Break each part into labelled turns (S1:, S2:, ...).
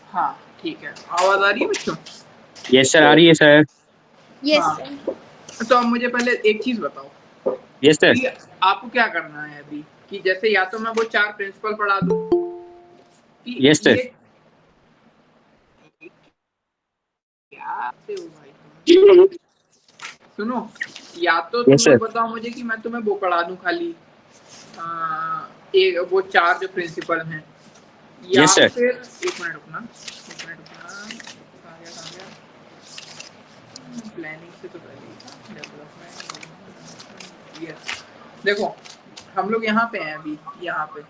S1: हाँ ठीक है, आवाज आ रही है बच्चों?
S2: यस सर, आ रही है सर।
S3: यस
S1: हाँ
S3: सर।
S1: तो अब मुझे पहले एक चीज बताओ
S2: यस सर।
S1: कि आपको क्या करना है अभी, कि जैसे या तो मैं वो 4 प्रिंसिपल पढ़ा दूं कि
S2: यस सर।
S1: ये क्या से हो भाई तुम? सुनो, या तो तुम
S2: यस
S1: लोग
S2: सर।
S1: बताओ मुझे कि मैं तुम्हें वो पढ़ा दूं खाली एक वो 4 जो प्रिंसिपल हैं, या
S2: यस सर।
S1: फिर एक मिनट रुकना, कहाँ गया प्लानिंग से तो पहले ही था डेवलपमेंट। यस देखो, हम लोग यहाँ पे हैं अभी, यहाँ पे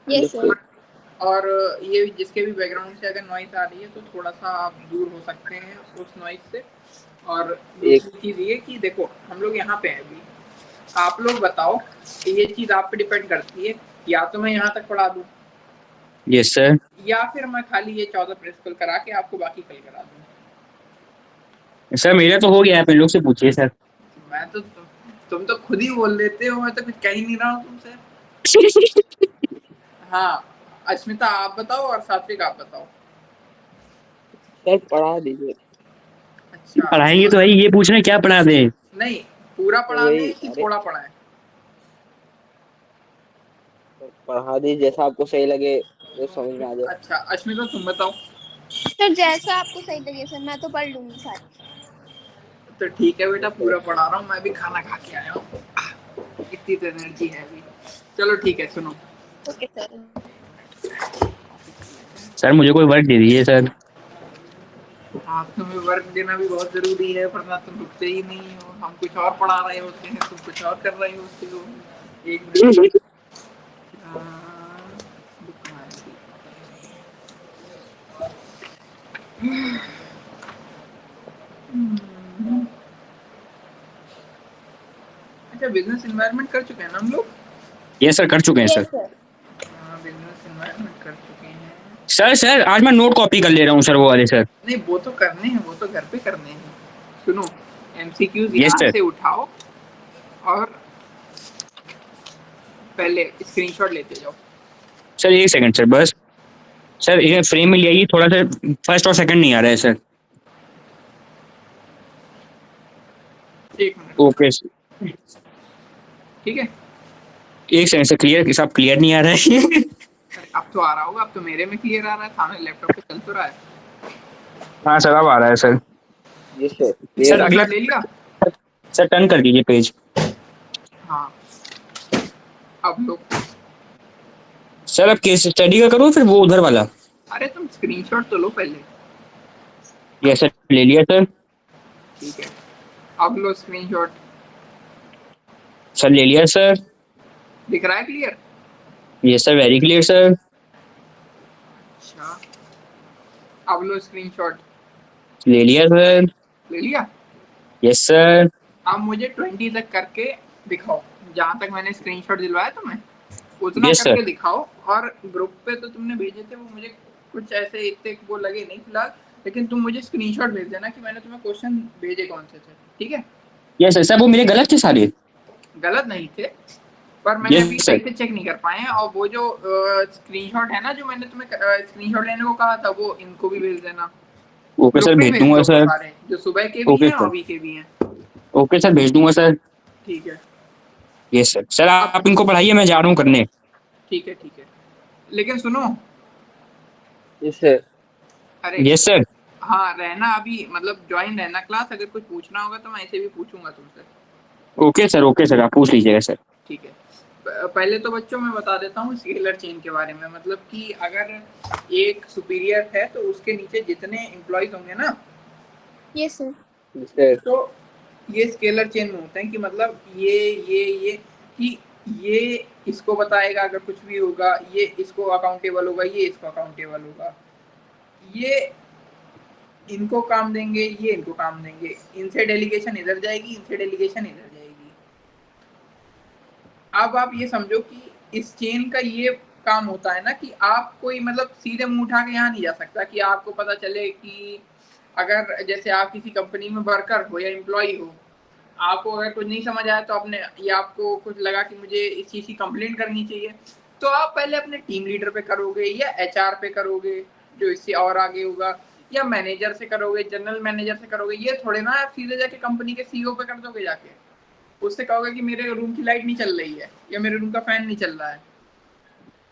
S3: यस सर।
S1: और ये जिसके भी बैकग्राउंड से अगर नॉइस आ रही है तो थोड़ा सा आप दूर हो सकते हैं उस नॉइस से। और दूसरी चीज ये कि देखो हम लोग यहाँ पे हैं अभी, आप लोग बताओ कि ये चीज आप पे डिपेंड करती है, या तो मैं यहाँ तक पढ़ा दूं
S2: यस सर।
S1: या फिर मैं खाली ये 14 प्रिंसिपल करा के आपको बाकी कल करा दूं।
S2: सर मेरा तो हो गया, आप इन लोग से पूछिए सर।
S1: मैं तो तुम तो खुद ही बोल लेते हो, मैं तो कुछ कह ही नहीं रहा हूँ तुमसे। हाँ अस्मिता आप बताओ और सात्विक आप बताओ।
S4: सर पढ़ा दीजिए।
S1: अच्छा
S2: पढ़ाएंगे तो है ही, ये पूछ रहे हैं क्या पढ़ा दें।
S1: नहीं, पूरा
S4: तो
S1: पढ़ा
S4: वही,
S1: दें कि
S4: अरे
S1: थोड़ा पढ़ाएं?
S4: पढ़ा दीजिए जैसा आपको सही लगे, जो समझ में आ जाए।
S1: अच्छा अस्मिता तुम बताओ।
S3: सर जैसा आपको सही लगे सर, मैं तो पढ़ लूंगी सारी।
S1: तो ठीक है बेटा, पूरा पढ़ा रहा हूँ, मैं भी खाना खा के आया हूँ, इतनी तो एनर्जी है अभी। चलो ठीक है सुनो।
S3: Okay sir.
S2: सर मुझे कोई वर्क दे दीजिए सर।
S1: आप तुम्हें वर्क देना भी बहुत जरूरी है, वरना तुम रुकते ही नहीं हो, हम कुछ और पढ़ा रहे होते हैं, तुम कुछ और कर रहे होते हो। एक मिनट अच्छा, बिजनेस एनवायरनमेंट कर चुके हैं ना हम लोग?
S2: यस सर, कर चुके हैं सर।
S3: Yes sir.
S1: हाँ बिजनेस एनवायरनमेंट कर चुके हैं।
S2: सर आज मैं नोट कॉपी कर ले रहा हूँ सर, वो वाले सर।
S1: नहीं वो तो करने हैं, वो तो घर पे करने हैं। सुनो, एमसीक्यूज
S2: यस
S1: यहाँ
S2: सर।
S1: से उठाओ और पहले स्क्रीनशॉट लेते जाओ।
S2: सर एक सेकंड सर बस। सर इसे फ्रेम में ले आइए थोड़ा सा, फर्स्ट और सेकंड नहीं आ रहा है सर।
S1: एक मिनट रुकना,
S2: ओके।
S1: ठीक है।
S2: एक सेकंड सर, क्लियर सब क्लियर नहीं आ रहा है।
S1: अरे अब तो आ रहा होगा, अब तो मेरे में क्लियर आ रहा है, सामने लैपटॉप पे चल तो रहा है।
S2: हाँ सर अब आ रहा है सर।
S4: जी सर,
S2: सर
S4: क्लियर है।
S2: अगला,
S1: स्क्रीनशॉट ले लिया?
S2: सर टर्न कर दीजिए पेज।
S1: हाँ अब लोग,
S2: सर अब केस स्टडी का करूँ फिर वो उधर वाला?
S1: अरे तुम स्क्रीनशॉट तो लो पहले।
S2: यस सर, ले लिया सर।
S1: ठीक है, अब लो स्क्रीनशॉट।
S2: सर ले लिया सर।
S1: दिख रहा है clear?
S2: Yes sir, very clear sir.
S1: अच्छा अब लो स्क्रीनशॉट।
S2: ले लिया सर।
S1: ले लिया?
S2: Yes sir.
S1: अब मुझे 20 तक करके दिखाओ, जहां तक मैंने स्क्रीनशॉट दिलवाया तुम्हें उतना
S2: यस सर।
S1: करके दिखाओ। और ग्रुप पे तो तुमने भेजे थे वो, मुझे कुछ ऐसे इतने वो लगे नहीं फिलहाल, लेकिन तुम मुझे स्क्रीनशॉट भेज देना कि मैंने तुम्हें क्वेश्चन भेजे कौन से थे, ठीक है?
S2: यस सर, सर वो मेरे गलत थे सारे।
S1: गलत नहीं थे, पर मैंने
S2: यस
S1: अभी
S2: सर।
S1: सही से चेक नहीं कर पाए हैं। और वो जो स्क्रीनशॉट है ना, जो मैंने तुम्हें स्क्रीनशॉट लेने को कहा था, वो इनको भी भेज देना।
S2: ओके
S1: ग्रुप
S2: सर,
S1: पे
S2: भेज
S1: भेज
S2: दूंगा
S1: दो वो
S2: सर।
S1: सारे, जो सुबह के भी
S2: ओके
S1: हैं और
S2: सर।
S1: अभी के भी हैं।
S2: ओके सर, भेज दूंगा सर।
S1: ठीक है।
S2: Yes sir. सर
S1: अब
S2: आप इनको पढ़ाइए, मैं जा रहा हूँ करने।
S1: ठीक है ठीक है, लेकिन सुनो,
S4: जी सर।
S1: अरे
S2: यस सर।
S1: हाँ रहना अभी, मतलब ज्वाइन रहना क्लास, अगर कुछ पूछना होगा तो मैं ऐसे भी पूछूंगा तुमसे।
S2: ओके सर आप पूछ लीजिएगा सर।
S1: ठीक है, पहले तो बच्चों मैं बता देता हूँ स्केलर चेन के बारे में। मतलब कि अगर एक सुपीरियर है तो उसके नीचे जितने एम्प्लॉयज होंगे ना,
S3: यस सर।
S4: जी सर।
S1: तो ये स्केलर चेन में होते हैं। कि मतलब ये कि ये इसको बताएगा अगर कुछ भी होगा, ये इसको अकाउंटेबल होगा, ये इसको अकाउंटेबल होगा, ये इनको काम देंगे, ये इनको काम देंगे, इनसे डेलीगेशन इधर जाएगी, इनसे डेलीगेशन इधर जाएगी। अब आप ये समझो कि इस चेन का ये काम होता है ना, कि आप कोई मतलब सीधे मुंह उठा के यहाँ नहीं जा सकता। कि आपको पता चले कि अगर जैसे आप किसी कंपनी में वर्कर हो या एम्प्लॉय हो, आपको अगर कुछ नहीं समझ आया तो आपने, या आपको कुछ लगा कि मुझे इस चीज़ की कंप्लेंट करनी चाहिए, तो आप पहले अपने टीम लीडर पे करोगे या एचआर पे करोगे जो इससे और आगे होगा, या मैनेजर से करोगे, जनरल मैनेजर से करोगे। ये थोड़े ना आप सीधे जाके कंपनी के सीईओ पे कर दोगे, जाके उससे कहोगे कि मेरे रूम की लाइट नहीं चल रही है या मेरे रूम का फैन नहीं चल रहा है।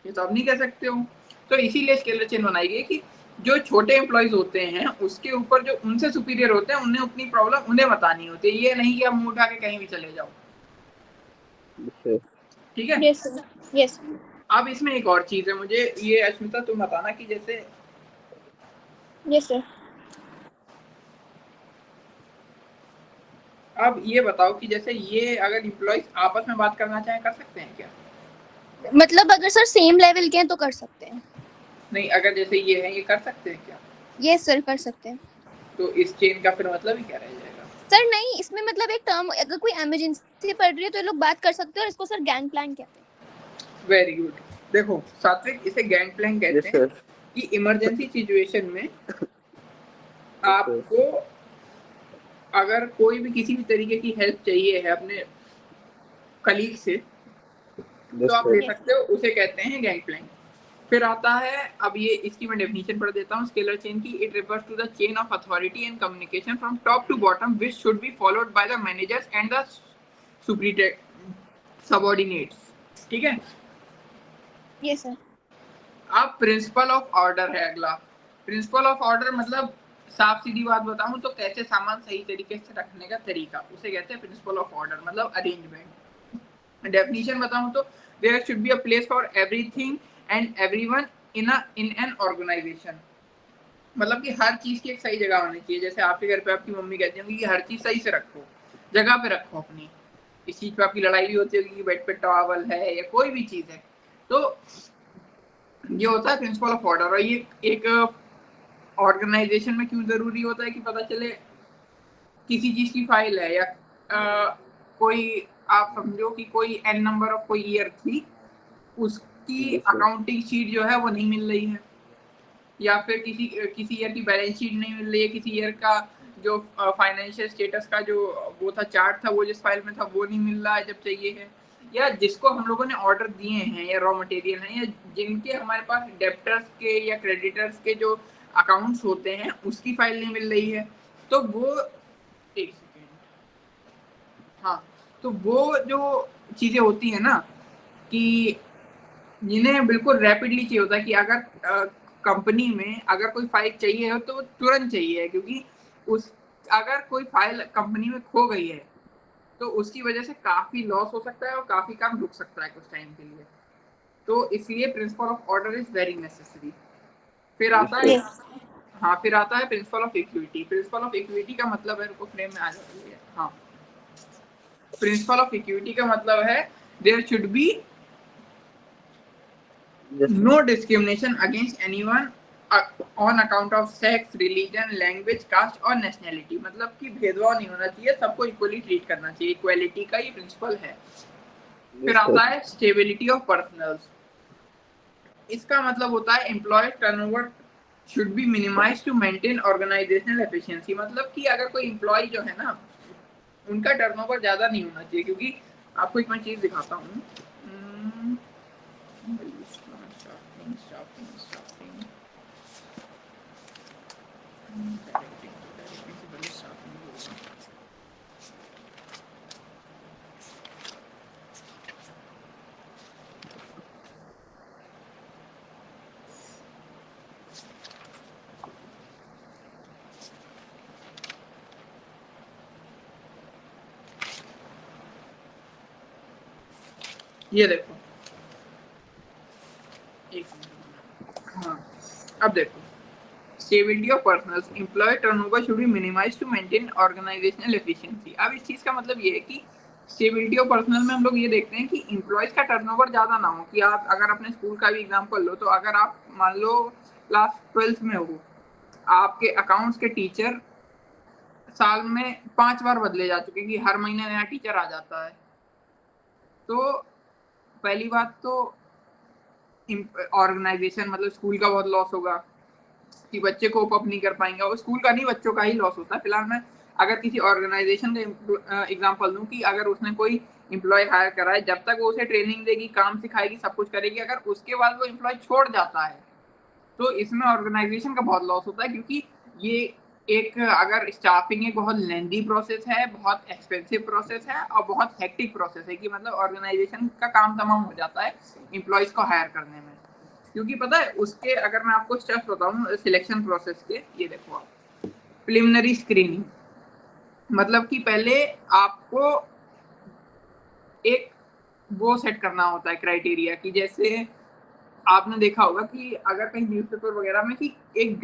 S1: ये तो आप नहीं कह सकते हो। तो इसीलिए स्केलर चेन बनाई गई कि जो छोटे एम्प्लॉयज होते हैं उसके ऊपर जो उनसे सुपीरियर होते हैं उन्हें अपनी प्रॉब्लम उन्हें बतानी होती है, ये नहीं कि आप मुंह उठा के कहीं भी चले जाओ। ठीक है।
S3: Yes sir, yes.
S1: अब इसमें एक और चीज है, मुझे ये अश्मिता तुम बताना कि जैसे
S3: यस सर।
S1: अब ये बताओ कि जैसे ये अगर एम्प्लॉयज आपस में बात करना चाहें कर सकते हैं क्या?
S3: मतलब अगर सर सेम लेवल के हैं तो कर सकते हैं।
S1: नहीं, अगर जैसे ये है ये कर सकते हैं क्या?
S3: यस सर, कर सकते हैं।
S1: तो इस चेन का फिर मतलब ही क्या रह जाएगा?
S3: सर नहीं, इसमें मतलब एक टर्म, अगर कोई इमरजेंसी पड़ रही है तो ये लोग बात कर सकते हैं और इसको सर गैंग प्लैंक कहते हैं।
S1: Very good. देखो सात्विक, इसे गैंग प्लैंक कहते हैं कि इमरजेंसी सिचुएशन में आपको अगर कोई भी किसी भी तरीके की हेल्प चाहिए है अपने कलीग से तो आप ले सकते हो, उसे कहते हैं गैंग प्लैंक। फिर आता है, अब ये इसकी मैं डेफिनेशन पढ़ देता हूँ स्केलर चेन की। It refers to the chain of authority and communication from top to bottom which should be followed by the managers and the subordinates. ठीक है।
S3: Yes sir.
S1: अब प्रिंसिपल ऑफ ऑर्डर है अगला। Principal of order मतलब साफ सीधी बात बताऊं तो कैसे सामान सही तरीके से रखने का तरीका, उसे कहते हैं प्रिंसिपल ऑफ ऑर्डर, मतलब अरेंजमेंट। डेफिनेशन बताऊं तो there should be a place for everything and everyone in an organisation. मतलब कि हर चीज की एक सही जगह होनी चाहिए। जैसे आपके घर पे आपकी मम्मी कहती होंगी कि हर चीज सही से रखो, जगह पे रखो अपनी। इस चीज पे आपकी लड़ाई भी होती होगी कि बेड पे टॉवल है या कोई भी चीज है। तो ये होता है प्रिंसिपल ऑफ ऑर्डर। और ये एक ऑर्गेनाइजेशन में क्यों जरूरी होता है कि पता चले किसी चीज की फाइल है या कोई आप समझो कि कोई एन नंबर ऑफ कोई ईयर थी, उसकी अकाउंटिंग शीट जो है वो नहीं मिल रही है, या फिर किसी ईयर की बैलेंस शीट नहीं मिल रही है, किसी ईयर का जो फाइनेंशियल स्टेटस का जो वो था चार्ट था वो जिस फाइल में था वो नहीं मिल रहा है जब चाहिए है, या जिसको हम लोगों ने ऑर्डर दिए हैं या रॉ मटेरियल हैं या जिनके हमारे पास डेप्टर्स के या क्रेडिटर्स के जो अकाउंट्स होते हैं उसकी फाइल नहीं मिल रही है। तो वो एक सेकेंड, हाँ, तो वो जो चीजें होती है ना कि जिन्हें बिल्कुल रैपिडली चाहिए होता है कि अगर कंपनी में अगर कोई फाइल चाहिए हो तो तुरंत चाहिए, क्योंकि उस अगर कोई फाइल कंपनी में खो गई है तो उसकी वजह से काफी लॉस हो सकता है और काफी काम रुक सकता है कुछ टाइम के लिए। तो इसलिए principal of order is very necessary. फिर आता है हाँ, फिर आता है principal of equity. Principal of equity का मतलब है, रुको फ्रेम में आ जाती है। हाँ, प्रिंसिपल ऑफ इक्विटी का मतलब है there should be no discrimination against anyone on account of sex, religion, language, caste और nationality। मतलब कि भेदभाव नहीं होना चाहिए, सबको इक्वली ट्रीट करना चाहिए। इक्वालिटी का ये प्रिंसिपल है। फिर आता है स्टेबिलिटी ऑफ पर्सनल्स। इसका मतलब होता है employee turnover should be minimise to maintain organisational efficiency. मतलब कि अगर कोई एम्प्लॉय जो है ना उनका टर्नओवर ज्यादा नहीं होना चाहिए, क्योंकि आपको एक मैं चीज दिखाता हूँ। ये देखो, हाँ, अब देखो stability of personnels, employee turnover should be minimised to maintain organisational efficiency. अब इस चीज का मतलब ये है कि स्टेबिलिटी ऑफ पर्सनल में हम लोग ये देखते हैं कि एम्प्लॉयज का टर्नओवर ज्यादा ना हो। कि आप अगर अपने स्कूल का भी एग्जांपल लो तो अगर आप मान लो क्लास 12th में हो, आपके अकाउंट्स के टीचर साल में 5 बार बदले जा चुके हैं कि हर महीने नया टीचर आ जाता है। तो पहली बात तो ऑर्गेनाइजेशन मतलब स्कूल का बहुत लॉस होगा कि बच्चे कोप अप नहीं कर पाएंगे, और स्कूल का नहीं बच्चों का ही लॉस होता है। फिलहाल मैं अगर किसी ऑर्गेनाइजेशन का एग्जांपल दूं कि अगर उसने कोई एम्प्लॉय हायर करा है, जब तक वो उसे ट्रेनिंग देगी, काम सिखाएगी, सब कुछ करेगी, अगर उसके बाद वो एम्प्लॉय छोड़ जाता है तो इसमें ऑर्गेनाइजेशन का बहुत लॉस होता है, क्योंकि ये एक, अगर स्टाफिंग एक बहुत लेंदी प्रोसेस है, बहुत एक्सपेंसिव प्रोसेस है और बहुत हेक्टिक प्रोसेस है, कि मतलब ऑर्गेनाइजेशन का काम तमाम हो जाता है एम्प्लॉयज को हायर करने में। क्योंकि पता है उसके, अगर मैं आपको स्टेप्स बताऊं सिलेक्शन प्रोसेस के, ये देखो आप, प्रिलिमिनरी स्क्रीनिंग, मतलब कि पहले आपको एक वो सेट करना होता है क्राइटेरिया, कि जैसे आपने देखा होगा कि अगर कहीं न्यूज़पेपर वगैरह में कि एक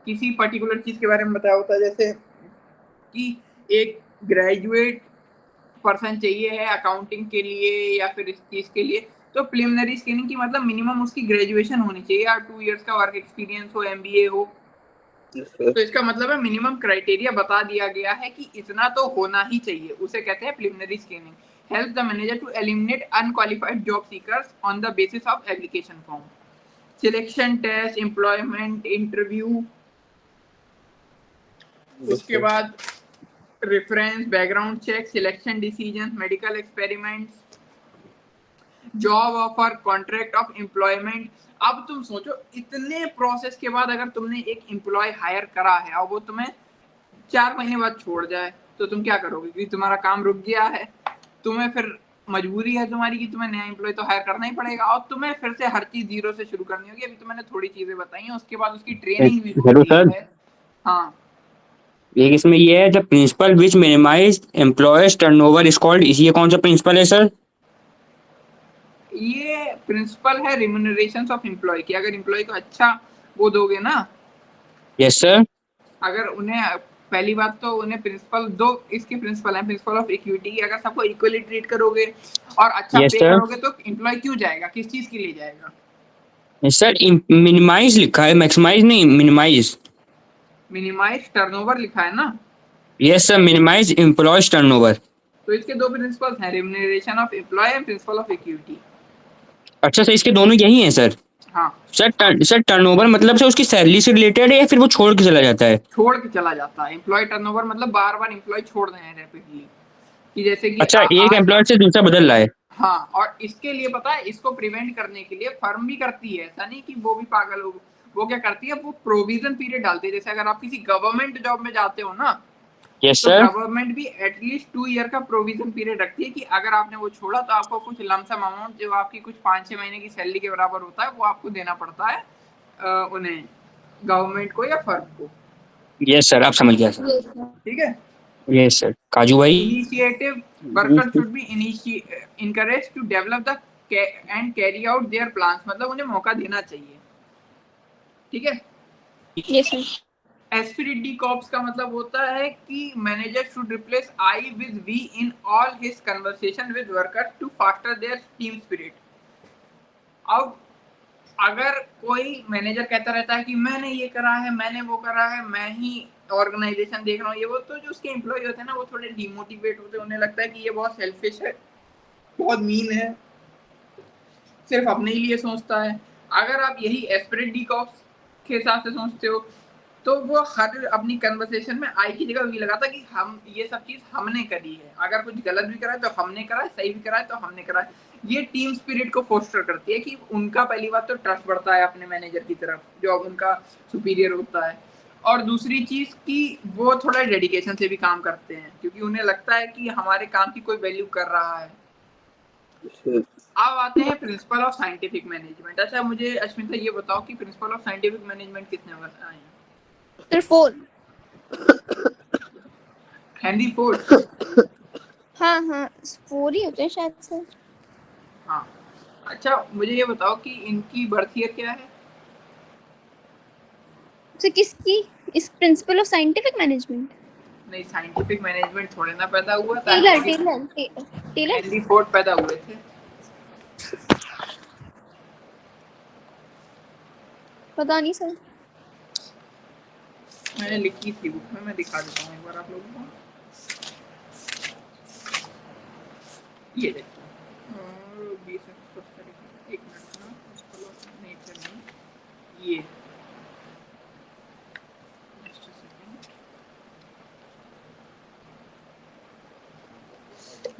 S1: किसी पर्टिकुलर चीज के बारे में बताया होता है, जैसे कि एक ग्रेजुएट पर्सन चाहिए है अकाउंटिंग के लिए या फिर इस चीज के लिए, तो प्रिलिमिनरी स्क्रीनिंग की मतलब मिनिमम उसकी ग्रेजुएशन होनी चाहिए या 2 इयर्स का वर्क एक्सपीरियंस हो, एमबीए हो। तो इसका मतलब है मिनिमम क्राइटेरिया बता दिया गया है कि इतना तो होना ही चाहिए, उसे कहते हैं preliminary screening. Help the manager to eliminate unqualified job seekers on the basis of application form. Selection test, employment interview, उसके बाद reference, background check, selection decision, medical experiments, job offer, contract of employment. अब तुम सोचो इतने process के बाद अगर तुमने एक एम्प्लॉय हायर करा है और वो तुम्हें 4 महीने बाद छोड़ जाए, तो तुम क्या करोगे? क्योंकि तुम्हारा काम रुक गया है, तुम्हें फिर मजबूरी है तुम्हारी कि तुम्हें नया एम्प्लॉय तो हायर करना ही पड़ेगा, और तुम्हें फिर से हर चीज जीरो से शुरू करनी होगी। अभी तो मैंने थोड़ी चीजें बताई हैं, उसके बाद उसकी ट्रेनिंग भी
S2: हेलो
S1: होती
S2: सर,
S1: है। हाँ,
S2: एक इसमें ये है the principle which minimise employees turnover is called, ये कौन सा प्रिंसिपल है सर?
S1: ये प्रिंसिपल है रिम्यूनरेशन ऑफ एम्प्लॉय की। अगर एम्प्लॉय को अच्छा वो दोगे ना,
S2: यस सर।
S1: अगर उन्हें, पहली बात तो उन्हें प्रिंसिपल दो, इसके प्रिंसिपल है प्रिंसिपल ऑफ इक्विटी, अगर सबको इक्वली ट्रीट करोगे और अच्छा
S2: यस
S1: पे
S2: सर।
S1: करोगे तो एम्प्लॉय क्यों जाएगा, किस चीज के लिए जाएगा?
S2: सर मिनिमाइज लिखा है, मैक्सिमाइज नहीं, मिनिमाइज।
S1: मिनिमाइज टर्नओवर लिखा है ना।
S2: Yes sir, minimise employees turnover.
S1: तो इसके दो प्रिंसिपल्स हैं, remuneration of employee and principle of equity.
S2: अच्छा सर, इसके दोनों यही हैं सर?
S1: हाँ,
S2: सर टर्नओवर मतलब से उसकी सैलरी से रिलेटेड है या फिर वो छोड़ के चला जाता है?
S1: छोड़ के चला जाता है। एम्प्लॉय टर्नओवर मतलब बार बार एम्प्लॉय छोड़ रहे हैं रैपिडली, कि जैसे कि
S2: अच्छा, एक
S1: आज,
S2: एम्प्लॉयर से दूसरा बदल रहा है।
S1: हाँ। और इसके लिए पता है, इसको प्रिवेंट करने के लिए फर्म भी करती है, ऐसा नहीं कि वो भी पागल हो। वो क्या करती है, वो प्रोविजन पीरियड डालती है। जैसे अगर आप किसी गवर्नमेंट जॉब में जाते हो ना,
S2: यस
S1: तो
S2: सर।
S1: गवर्नमेंट भी एटलीस्ट 2 ईयर का प्रोविजन पीरियड रखती है, कि अगर आपने वो छोड़ा तो आपको कुछ लमसम अमाउंट, जो आपकी कुछ 5-6 महीने की सैलरी के बराबर होता है, वो आपको देना पड़ता है उन्हें, गवर्नमेंट को या फर्म को।
S2: यस सर, आप समझ गया सर।
S3: Yes, sir.
S1: ठीक है।
S2: यस सर, काजू भाई।
S1: Initiative, worker should be encouraged to develop the and carry out their plans, मतलब उन्हें मौका देना चाहिए। ठीक है।
S3: Yes, sir.
S1: एस्पिरिटी कॉप्स का मतलब होता है कि manager should replace I with we in all his conversation with workers to foster their team spirit. अब अगर कोई मैनेजर कहता रहता है कि मैंने ये करा है, मैंने वो करा है, मैं ही ऑर्गेनाइजेशन देख रहा हूँ, ये वो, तो जो उसके एम्प्लॉय होते हैं ना, वो थोड़े डिमोटिवेट होते हैं, उन्हें लगता है कि ये बहुत सेल्फिश है, बहुत मीन है, सिर्फ अपने ही लिए सोचता है। अगर आप यही एस्पिरिट डी कॉप्स के हिसाब से सोचते हो, तो वो हर अपनी कन्वर्सेशन में आई की जगह ये लगाता कि हम ये सब चीज हमने करी है, अगर कुछ गलत भी करा है तो हमने करा है, सही भी करा है तो हमने करा है। ये टीम स्पिरिट को फोस्टर करती है, कि उनका पहली बात तो ट्रस्ट बढ़ता है अपने मैनेजर की तरफ, जो अब उनका सुपीरियर होता है। और दूसरी चीज कि वो थोड़ा डेडिकेशन से भी काम करते हैं, क्योंकि उन्हें लगता है कि हमारे काम की कोई वैल्यू कर रहा है। अब आते हैं प्रिंसिपल ऑफ साइंटिफिक मैनेजमेंट। अच्छा, मुझे अश्मिता ये बताओ कि प्रिंसिपल ऑफ साइंटिफिक मैनेजमेंट किसने बताए हैं?
S3: Sir, 4.
S1: Henry Ford.
S3: हाँ हाँ, 4 ही होते हैं शायद से।
S1: हाँ। अच्छा, मुझे ये बताओ कि इनकी बर्थ ईयर क्या है?
S3: तो किसकी? इस प्रिंसिपल ऑफ साइंटिफिक मैनेजमेंट?
S1: नहीं, साइंटिफिक मैनेजमेंट थोड़े ना पैदा हुआ था,
S3: Taylor Taylor Taylor.
S1: Henry Ford पैदा हुए थे।
S3: पता नहीं सर।
S1: मैंने लिखी थी बुक में, मैं दिखा देता हूँ एक बार आप लोगों को। ये देखो, 20 एक मिनट ना, प्रिंसिपल ऑफ नेचर में ये, जस्ट अ सेकंड।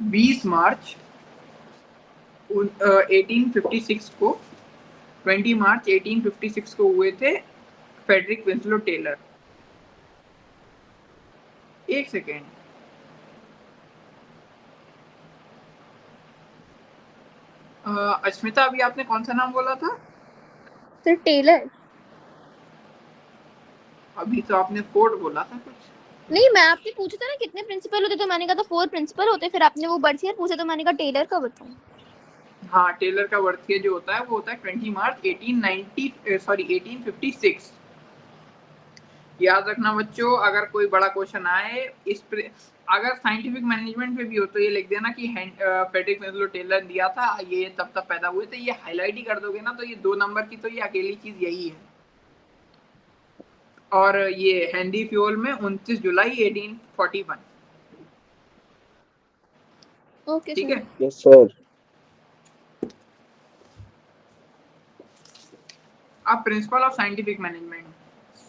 S1: 20 मार्च 1856 को 20 मार्च 1856 को हुए थे फेडरिक विंसलो टेलर। एक सेकेंड, अस्मिता अभी आपने कौन सा नाम बोला था?
S3: Sir Taylor.
S1: अभी तो आपने फोर्ड बोला था कुछ।
S3: नहीं, मैं आपसे पूछा था ना कितने प्रिंसिपल होते, तो मैंने कहा था 4 प्रिंसिपल होते, फिर आपने वो बर्थ ईयर पूछा तो मैंने कहा टेलर का बताऊं।
S1: हाँ, टेलर का बर्थ ईयर जो होता है वो होता है 20 मार्च 1856। याद रखना बच्चों, अगर कोई बड़ा क्वेश्चन आए अगर साइंटिफिक मैनेजमेंट में भी हो तो ये लिख देना कि फ्रेडरिक विंसलो टेलर दिया था, ये तब तब पैदा हुए थे, ये हाईलाइट ही कर दोगे ना तो ये 2 नंबर की तो ये अकेली चीज यही है। और ये हेनरी फ्यूल में 29 जुलाई 1841।
S3: ओके
S1: ठीक
S3: सर।
S1: है।
S4: Yes sir.
S1: अब principle of scientific management,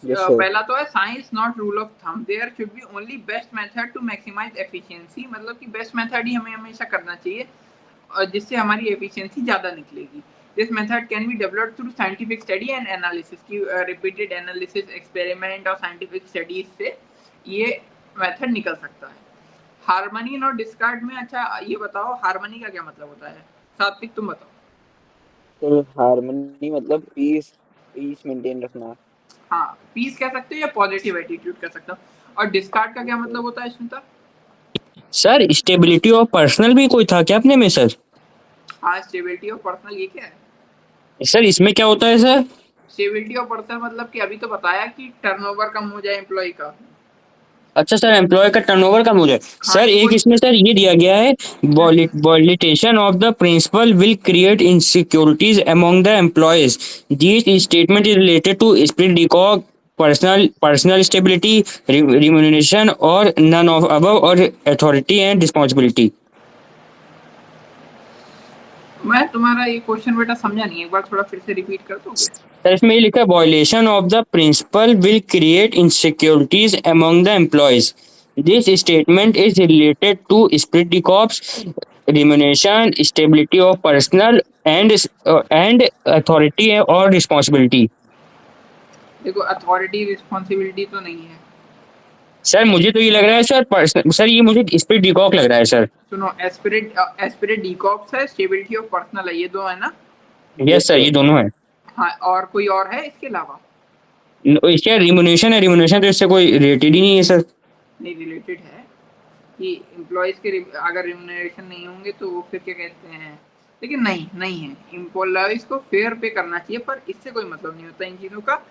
S4: yes sir.
S1: पहला तो है science not rule of thumb, there should be only best method to maximise efficiency, मतलब कि बेस्ट मेथड ही हमें हमेशा करना चाहिए और जिससे हमारी एफिशिएंसी ज्यादा निकलेगी। This method can be developed through scientific study and analysis, की रिपीटेड एनालिसिस, एक्सपेरिमेंट और साइंटिफिक स्टडीज से ये मेथड निकल सकता है। हार्मनी और डिस्कार्ड में, अच्छा ये बताओ हार्मनी का क्या मतलब होता है? सात्विक तुम बताओ।
S4: तो हार्मनी मतलब पीस, पीस मेंटेन रखना।
S1: हाँ, पीस कह सकते हो या पॉजिटिव एटीट्यूड कह सकते हो। और डिस्कार्ड का क्या मतलब होता है स्मिता?
S2: सर स्टेबिलिटी और पर्सनल भी कोई था क्या अपने में सर?
S1: हाँ, स्टेबिलिटी और पर्सनल, ये क्या है?
S2: सर इसमें क्या होता है सर?
S1: स्टेबिलिटी और पर्सनल मतलब कि अभी तो बताया कि टर्नओवर कम हो जाए एम्प्लॉय का।
S2: अच्छा सर, एम्प्लॉय का टर्नओवर कम हो जाए।
S1: हाँ,
S2: सर
S1: कि
S2: एक
S1: कोई
S2: इसमें सर ये दिया गया है, violation of the principle will create insecurities among the employees, this statement is related to spirit डिकॉक, पर्सनल स्टेबिलिटी, रिम्यूनरेशन और नन ऑफ अबव और अथॉरिटी एंड रिस्पॉन्सिबिलिटी।
S1: मैं तुम्हारा ये क्वेश्चन बेटा समझा नहीं, एक बार थोड़ा फिर से रिपीट कर दोगे?
S2: सर इसमें ये लिखा है, violation of the principle will create insecurities among the employees, this statement is related to spirit corps, remuneration, stability of personnel and authority और रिस्पॉन्सिबिलिटी।
S1: देखो, अथॉरिटी रिस्पॉन्सिबिलिटी तो नहीं है।
S2: सर मुझे तो ये लग रहा है सर, पर्सनल सर, ये मुझे स्पिरिट डिकॉक लग रहा है सर।
S1: सुनो, एस्पिरिट डिकॉप्स है, स्टेबिलिटी ऑफ पर्सनल है, ये दो है ना?
S2: Yes
S4: yes
S2: sir,
S4: sir.
S2: ये दोनों है।
S1: हाँ, और कोई और है इसके अलावा?
S2: इसका रिम्यूनरेशन है, रिम्यूनरेशन तो इससे कोई रिलेटेड ही नहीं है सर।
S1: नहीं, रिलेटेड है कि एम्प्लॉयज के अगर रिम्यूनरेशन नहीं होंगे तो वो फिर क्या कहते हैं, लेकिन नहीं नहीं है, एम्प्लॉयज को फेयर पे करना चाहिए, पर इससे कोई मतलब नहीं होता इन चीजों का।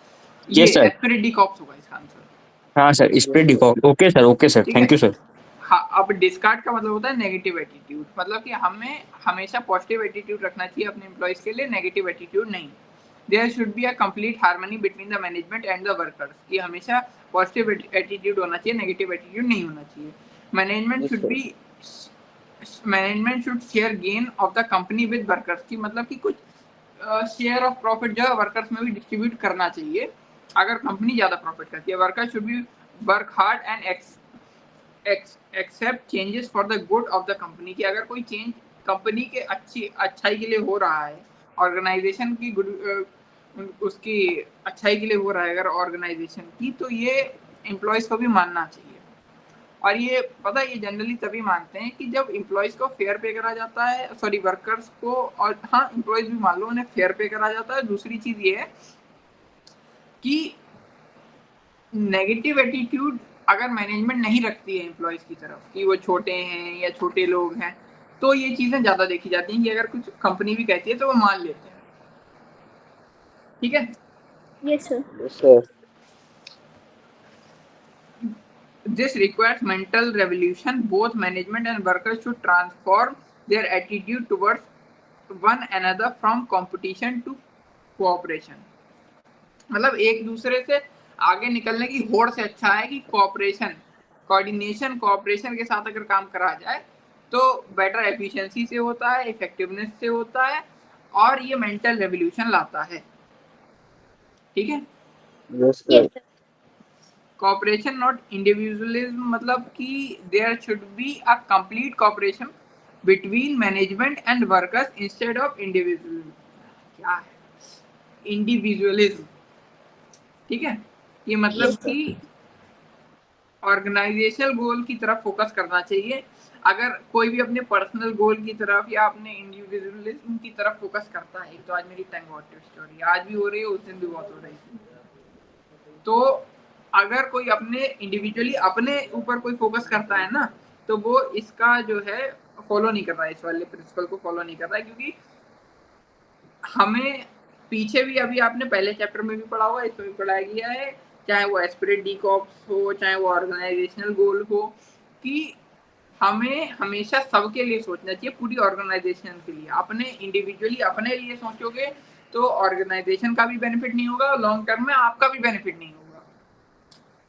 S1: ये
S2: यस सर।
S1: एस्पिरिट डिकॉप्स होगा इसका आंसर।
S2: हाँ sir,
S4: yes
S2: spirit
S4: sir.
S2: De Kock. Okay sir,
S1: ठीक है।
S2: Thank you sir.
S1: हाँ, अब डिस्कार्ड का मतलब होता है नेगेटिव एटीट्यूड, मतलब कि हमें हमेशा पॉजिटिव एटीट्यूड रखना चाहिए अपने एम्प्लॉयज के लिए, नेगेटिव एटीट्यूड नहीं। There should be a complete harmony between the management and the workers, कि हमेशा पॉजिटिव एटीट्यूड होना चाहिए, नेगेटिव एटीट्यूड नहीं होना चाहिए। Management
S4: yes
S1: should
S4: sir.
S1: Be management should share gain of the company with workers, की मतलब कि कुछ शेयर ऑफ प्रॉफिट जो है वर्कर्स में भी डिस्ट्रीब्यूट करना चाहिए। अगर कंपनी ज्यादा प्रॉफिट करती है, worker should be work hard and accept changes for the good of the company, की अगर कोई चेंज कंपनी के अच्छाई के लिए हो रहा है, ऑर्गेनाइजेशन की गुड उसकी अच्छाई के लिए हो रहा है अगर ऑर्गेनाइजेशन की, तो ये एम्प्लॉयज को भी मानना चाहिए। और ये पता है, ये जनरली तभी मानते हैं कि जब एम्प्लॉयज को फेयर पे करा जाता है, सॉरी वर्कर्स को, और हाँ एम्प्लॉयज भी मान लो, उन्हें फेयर पे करा जाता है। दूसरी चीज ये है कि नेगेटिव एटीट्यूड अगर मैनेजमेंट नहीं रखती है एम्प्लॉयज की तरफ, कि वो छोटे हैं या छोटे लोग हैं, तो ये चीजें ज्यादा देखी जाती हैं कि अगर कुछ कंपनी भी कहती है तो वो मान लेते हैं। ठीक है।
S3: Yes sir.
S4: Yes sir.
S1: This requires mental revolution. Both management and workers should transform their attitude towards one another from competition to cooperation. मतलब एक दूसरे से आगे निकलने की होड़ से अच्छा है कि कोऑपरेशन, कोऑर्डिनेशन, कोऑपरेशन के साथ अगर काम करा जाए तो बेटर एफिशिएंसी से होता है, इफेक्टिवनेस से होता है, और ये मेंटल रेवोल्यूशन लाता है। ठीक है।
S4: Yes
S3: yes
S4: sir.
S3: Sir.
S1: Cooperation not individualism, मतलब कि there should be a complete cooperation between management and workers instead of क्या है individualism। ठीक है, ये मतलब
S3: Yes, sir.
S1: कि ऑर्गेनाइजेशनल गोल की तरफ फोकस करना चाहिए। अगर कोई भी अपने पर्सनल गोल की तरफ या अपने इंडिविजुअलिज्म की तरफ फोकस करता है, तो आज मेरी टंग बहुत ट्विस्ट हो रही है, आज भी हो रही है, उस दिन भी बहुत हो रही थी। तो अगर कोई अपने इंडिविजुअली अपने ऊपर कोई फोकस करता है ना, तो वो इसका जो है फॉलो नहीं कर रहा है, इस वाले प्रिंसिपल को फॉलो नहीं कर रहा है। क्योंकि हमें पीछे भी अभी आपने पहले चैप्टर में भी पढ़ा हुआ है, इसमें भी पढ़ाया गया है, चाहे वो एस्पिरेट डीकॉप्स हो, चाहे वो ऑर्गेनाइजेशनल गोल हो, कि हमें हमेशा सबके लिए सोचना चाहिए, पूरी ऑर्गेनाइजेशन के लिए। अपने इंडिविजुअली अपने लिए सोचोगे तो ऑर्गेनाइजेशन का भी बेनिफिट नहीं होगा, लॉन्ग टर्म में आपका भी बेनिफिट नहीं होगा।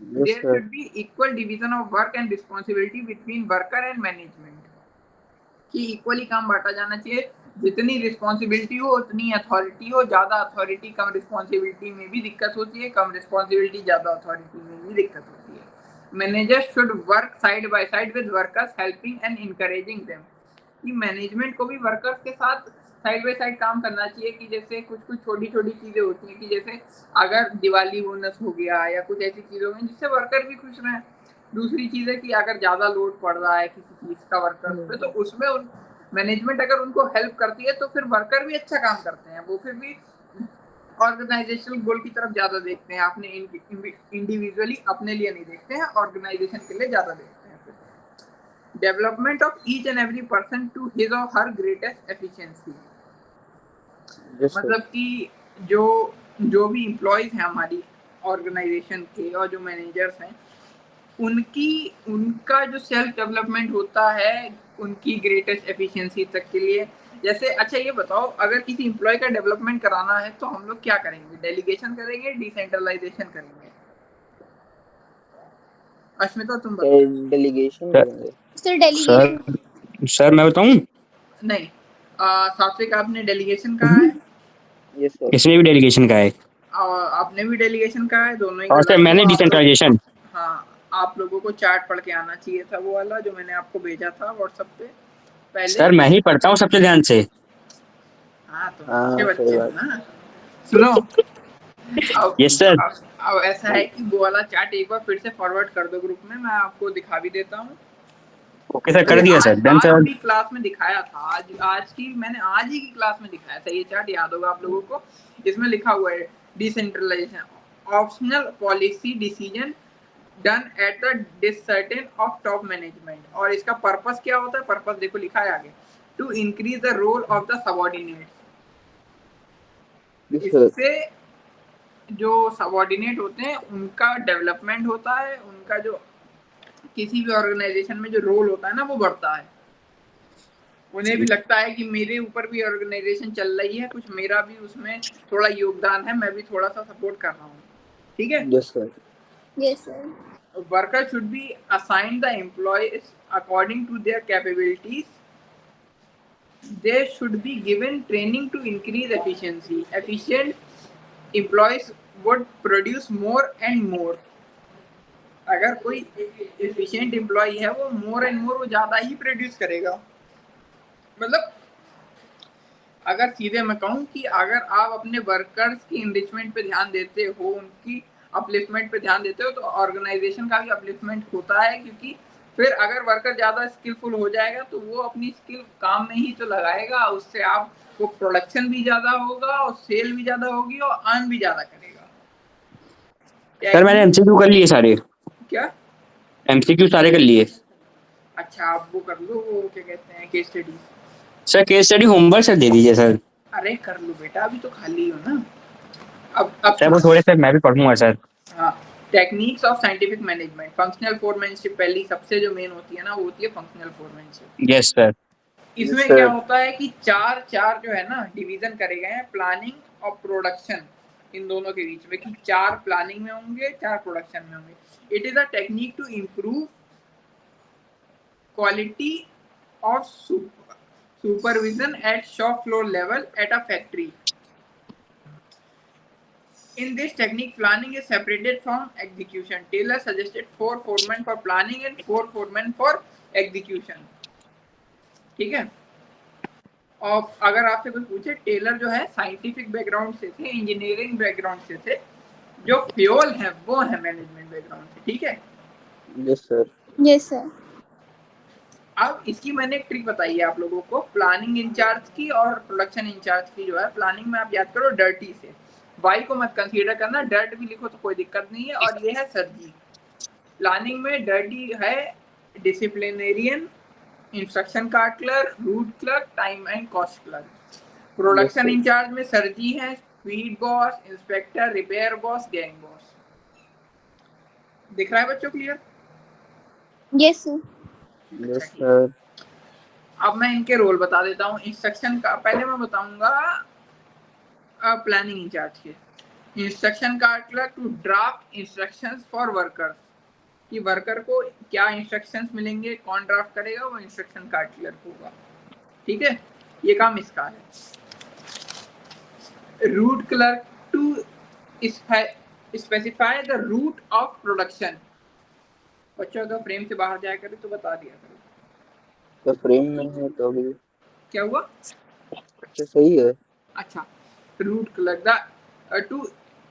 S4: Yes,
S1: there
S4: sir.
S1: Should be equal division of work and responsibility between worker and management, कि इक्वली काम बांटा जाना चाहिए। जितनी रिस्पॉन्सिबिलिटी हो उतनी अथॉरिटी हो, ज्यादा अथॉरिटी कम रिस्पॉन्सिबिलिटी में भी दिक्कत होती है, कम रिस्पॉन्सिबिलिटी ज्यादा अथॉरिटी में भी दिक्कत होती है। Managers should work side by side with workers, helping and encouraging them, कि मैनेजमेंट को भी वर्कर्स के साथ साइड बाय साइड काम करना चाहिए। कि जैसे कुछ कुछ छोटी छोटी चीजें होती हैं, कि जैसे अगर दिवाली बोनस हो गया या कुछ ऐसी चीजें हो गई जिससे वर्कर भी खुश रहें। दूसरी चीज है कि अगर ज्यादा लोड पड़ रहा है किसी चीज का वर्कर पे, तो उसमें मैनेजमेंट अगर उनको हेल्प करती है तो फिर वर्कर भी अच्छा काम करते हैं, वो फिर भी ऑर्गेनाइजेशनल गोल की तरफ ज्यादा देखते हैं, अपने इंडिविजुअली अपने लिए नहीं देखते हैं, ऑर्गेनाइजेशन के लिए ज्यादा देखते हैं। Development of each and every person to his or her greatest efficiency,
S4: Yes, sir.
S1: मतलब कि जो जो भी एम्प्लॉयज हैं हमारी ऑर्गेनाइजेशन के और जो मैनेजर्स हैं, उनका जो सेल्फ डेवलपमेंट होता है उनकी ग्रेटेस्ट एफिशिएंसी तक के लिए। जैसे अच्छा ये बताओ, अगर किसी एम्प्लॉय का डेवलपमेंट कराना है तो हम लोग क्या करेंगे? डेलीगेशन करेंगे, डिसेंट्रलाइजेशन करेंगे? अश्मिता तुम बताओ।
S4: Delegation
S2: सर
S4: करेंगे।
S3: Sir, delegation.
S2: सर मैं बताऊं,
S1: नहीं, सात्विक आपने डेलीगेशन कहा है
S4: Yes, sir.
S2: इसमें भी डेलीगेशन का है,
S1: और आपने भी डेलीगेशन कहा है, दोनों ही
S2: और सर
S1: गलत
S2: मैंने
S1: हो।
S2: डिसेंट्रलाइजेशन।
S1: हाँ, आप लोगों को चार्ट पढ़ के आना चाहिए था, वो वाला जो मैंने आपको भेजा था व्हाट्सएप पे पहले।
S2: सर मैं ही पढ़ता हूँ सबसे ध्यान से।
S1: हाँ, तुम अच्छे
S4: हाँ,
S1: बच्चे
S4: सही
S1: हो
S4: बात।
S1: ना। सुनो, अब
S2: यस सर।
S1: अब ऐसा है कि वो वाला चार्ट एक बार फिर से फॉरवर्ड कर दो ग्रुप में, मैं आपको दिखा भी देता हूँ।
S2: ओके सर, कर दिया सर, डन
S1: आज
S2: सर।
S1: भी क्लास में दिखाया था, आज ही की क्लास में दिखाया था, ये चार्ट याद होगा आप लोगों को। इसमें लिखा हुआ है decentralisation optional policy decision done at the discretion of top management. और इसका पर्पस क्या होता है? पर्पस देखो लिखा है आगे, to increase the role of the subordinate.
S4: Yes, sir.
S1: इससे जो सबऑर्डिनेट होते हैं उनका डेवलपमेंट होता है, उनका जो किसी भी ऑर्गेनाइजेशन में जो रोल होता है ना वो बढ़ता है। उन्हें भी लगता है कि मेरे ऊपर भी ऑर्गेनाइजेशन चल रही है, कुछ मेरा भी उसमें थोड़ा योगदान है, मैं भी थोड़ा सा सपोर्ट कर रहा हूँ। ठीक है।
S4: Yes, sir.
S3: Yes, sir.
S1: Workers should be assigned the employees according to their capabilities. They should be given training to increase efficiency. Efficient employees would produce more and more. अगर कोई efficient employee है वो more and more वो ज़्यादा ही produce करेगा। मतलब अगर सीधे मैं कहूँ कि अगर आप अपने वर्कर्स की इनरिचमेंट पे ध्यान देते हो, उनकी अपलिफ्टमेंट पे ध्यान देते हो, तो ऑर्गेनाइजेशन का भी अपलिफ्टमेंट होता है। क्योंकि फिर अगर वर्कर ज़्यादा स्किलफुल हो जाएगा तो वो अपनी स्किल काम में ही तो लगाएगा, उससे आपको प्रोडक्शन भी ज़्यादा होगा और सेल भी ज़्यादा होगी और अर्न भी ज़्यादा करेगा।
S2: सर मैंने एमसीक्यू कर लिए सारे,
S1: क्या?
S2: एमसीक्यू सारे कर लिए।
S1: अच्छा, आप वो कर लो, वो क्या कहते हैं, case study.
S2: Sir case study homework sir दे दीजिए सर।
S1: अरे कर लो बेटा, अभी तो खाली हो ना। अब
S2: सर वो थोड़े से मैं भी पढ़ूंगा सर।
S1: हाँ, techniques of scientific management. Functional foremanship पहली सबसे जो मेन होती है ना, वो होती है फंक्शनल फोरमैनशिप।
S2: Yes sir.
S1: इसमें
S4: Yes,
S1: क्या
S4: sir.
S1: होता है कि चार जो है ना डिवीजन करे गए हैं, प्लानिंग और प्रोडक्शन, इन दोनों के बीच में, कि चार प्लानिंग में होंगे, चार प्रोडक्शन में होंगे। It is a technique to improve quality of supervision at shop floor level at a factory. In this technique, planning is separated from execution. Taylor suggested 4 foremen for planning and 4 foremen for execution. ठीक है। और अगर आपसे कोई पूछे, Taylor जो है scientific background से थे, इंजीनियरिंग बैकग्राउंड से थे, जो फ्योल है वो है मैनेजमेंट बैकग्राउंड से, ठीक है।
S4: Yes sir.
S3: Yes sir.
S1: अब इसकी मैंने एक ट्रिक बताई है आप लोगों को, प्लानिंग इंचार्ज की और प्रोडक्शन इंचार्ज की। जो है प्लानिंग में आप याद करो डर्टी से, वाई को मत कंसीडर करना, डर्ट भी लिखो तो कोई दिक्कत नहीं है। और ये है सर जी, प्लानिंग में डर्टी है disciplinarian, instruction card clerk, route clerk, time and cost clerk. Production
S4: Yes, sir.
S1: Incharge में सर जी है speed boss, inspector, repair boss, gang boss. दिख रहा है बच्चों clear?
S3: Yes sir.
S4: Yes, sir.
S1: अब मैं इनके रोल बता देता हूँ। इंस्ट्रक्शन का पहले मैं बताऊंगा प्लानिंग इंचार्ज के। Instruction card clerk to draft instructions for workers, कि वर्कर को क्या इंस्ट्रक्शंस मिलेंगे, कौन ड्राफ्ट करेगा, वो इंस्ट्रक्शन कार्ड क्लर्क होगा, ठीक है। ये काम इसका है। Route clerk to specify the route of production. बच्चों अगर फ्रेम से बाहर जाया करे तो बता दिया करो।
S4: तो फ्रेम में है तो अभी
S1: क्या हुआ?
S4: अच्छा सही है।
S1: अच्छा, route clerk the to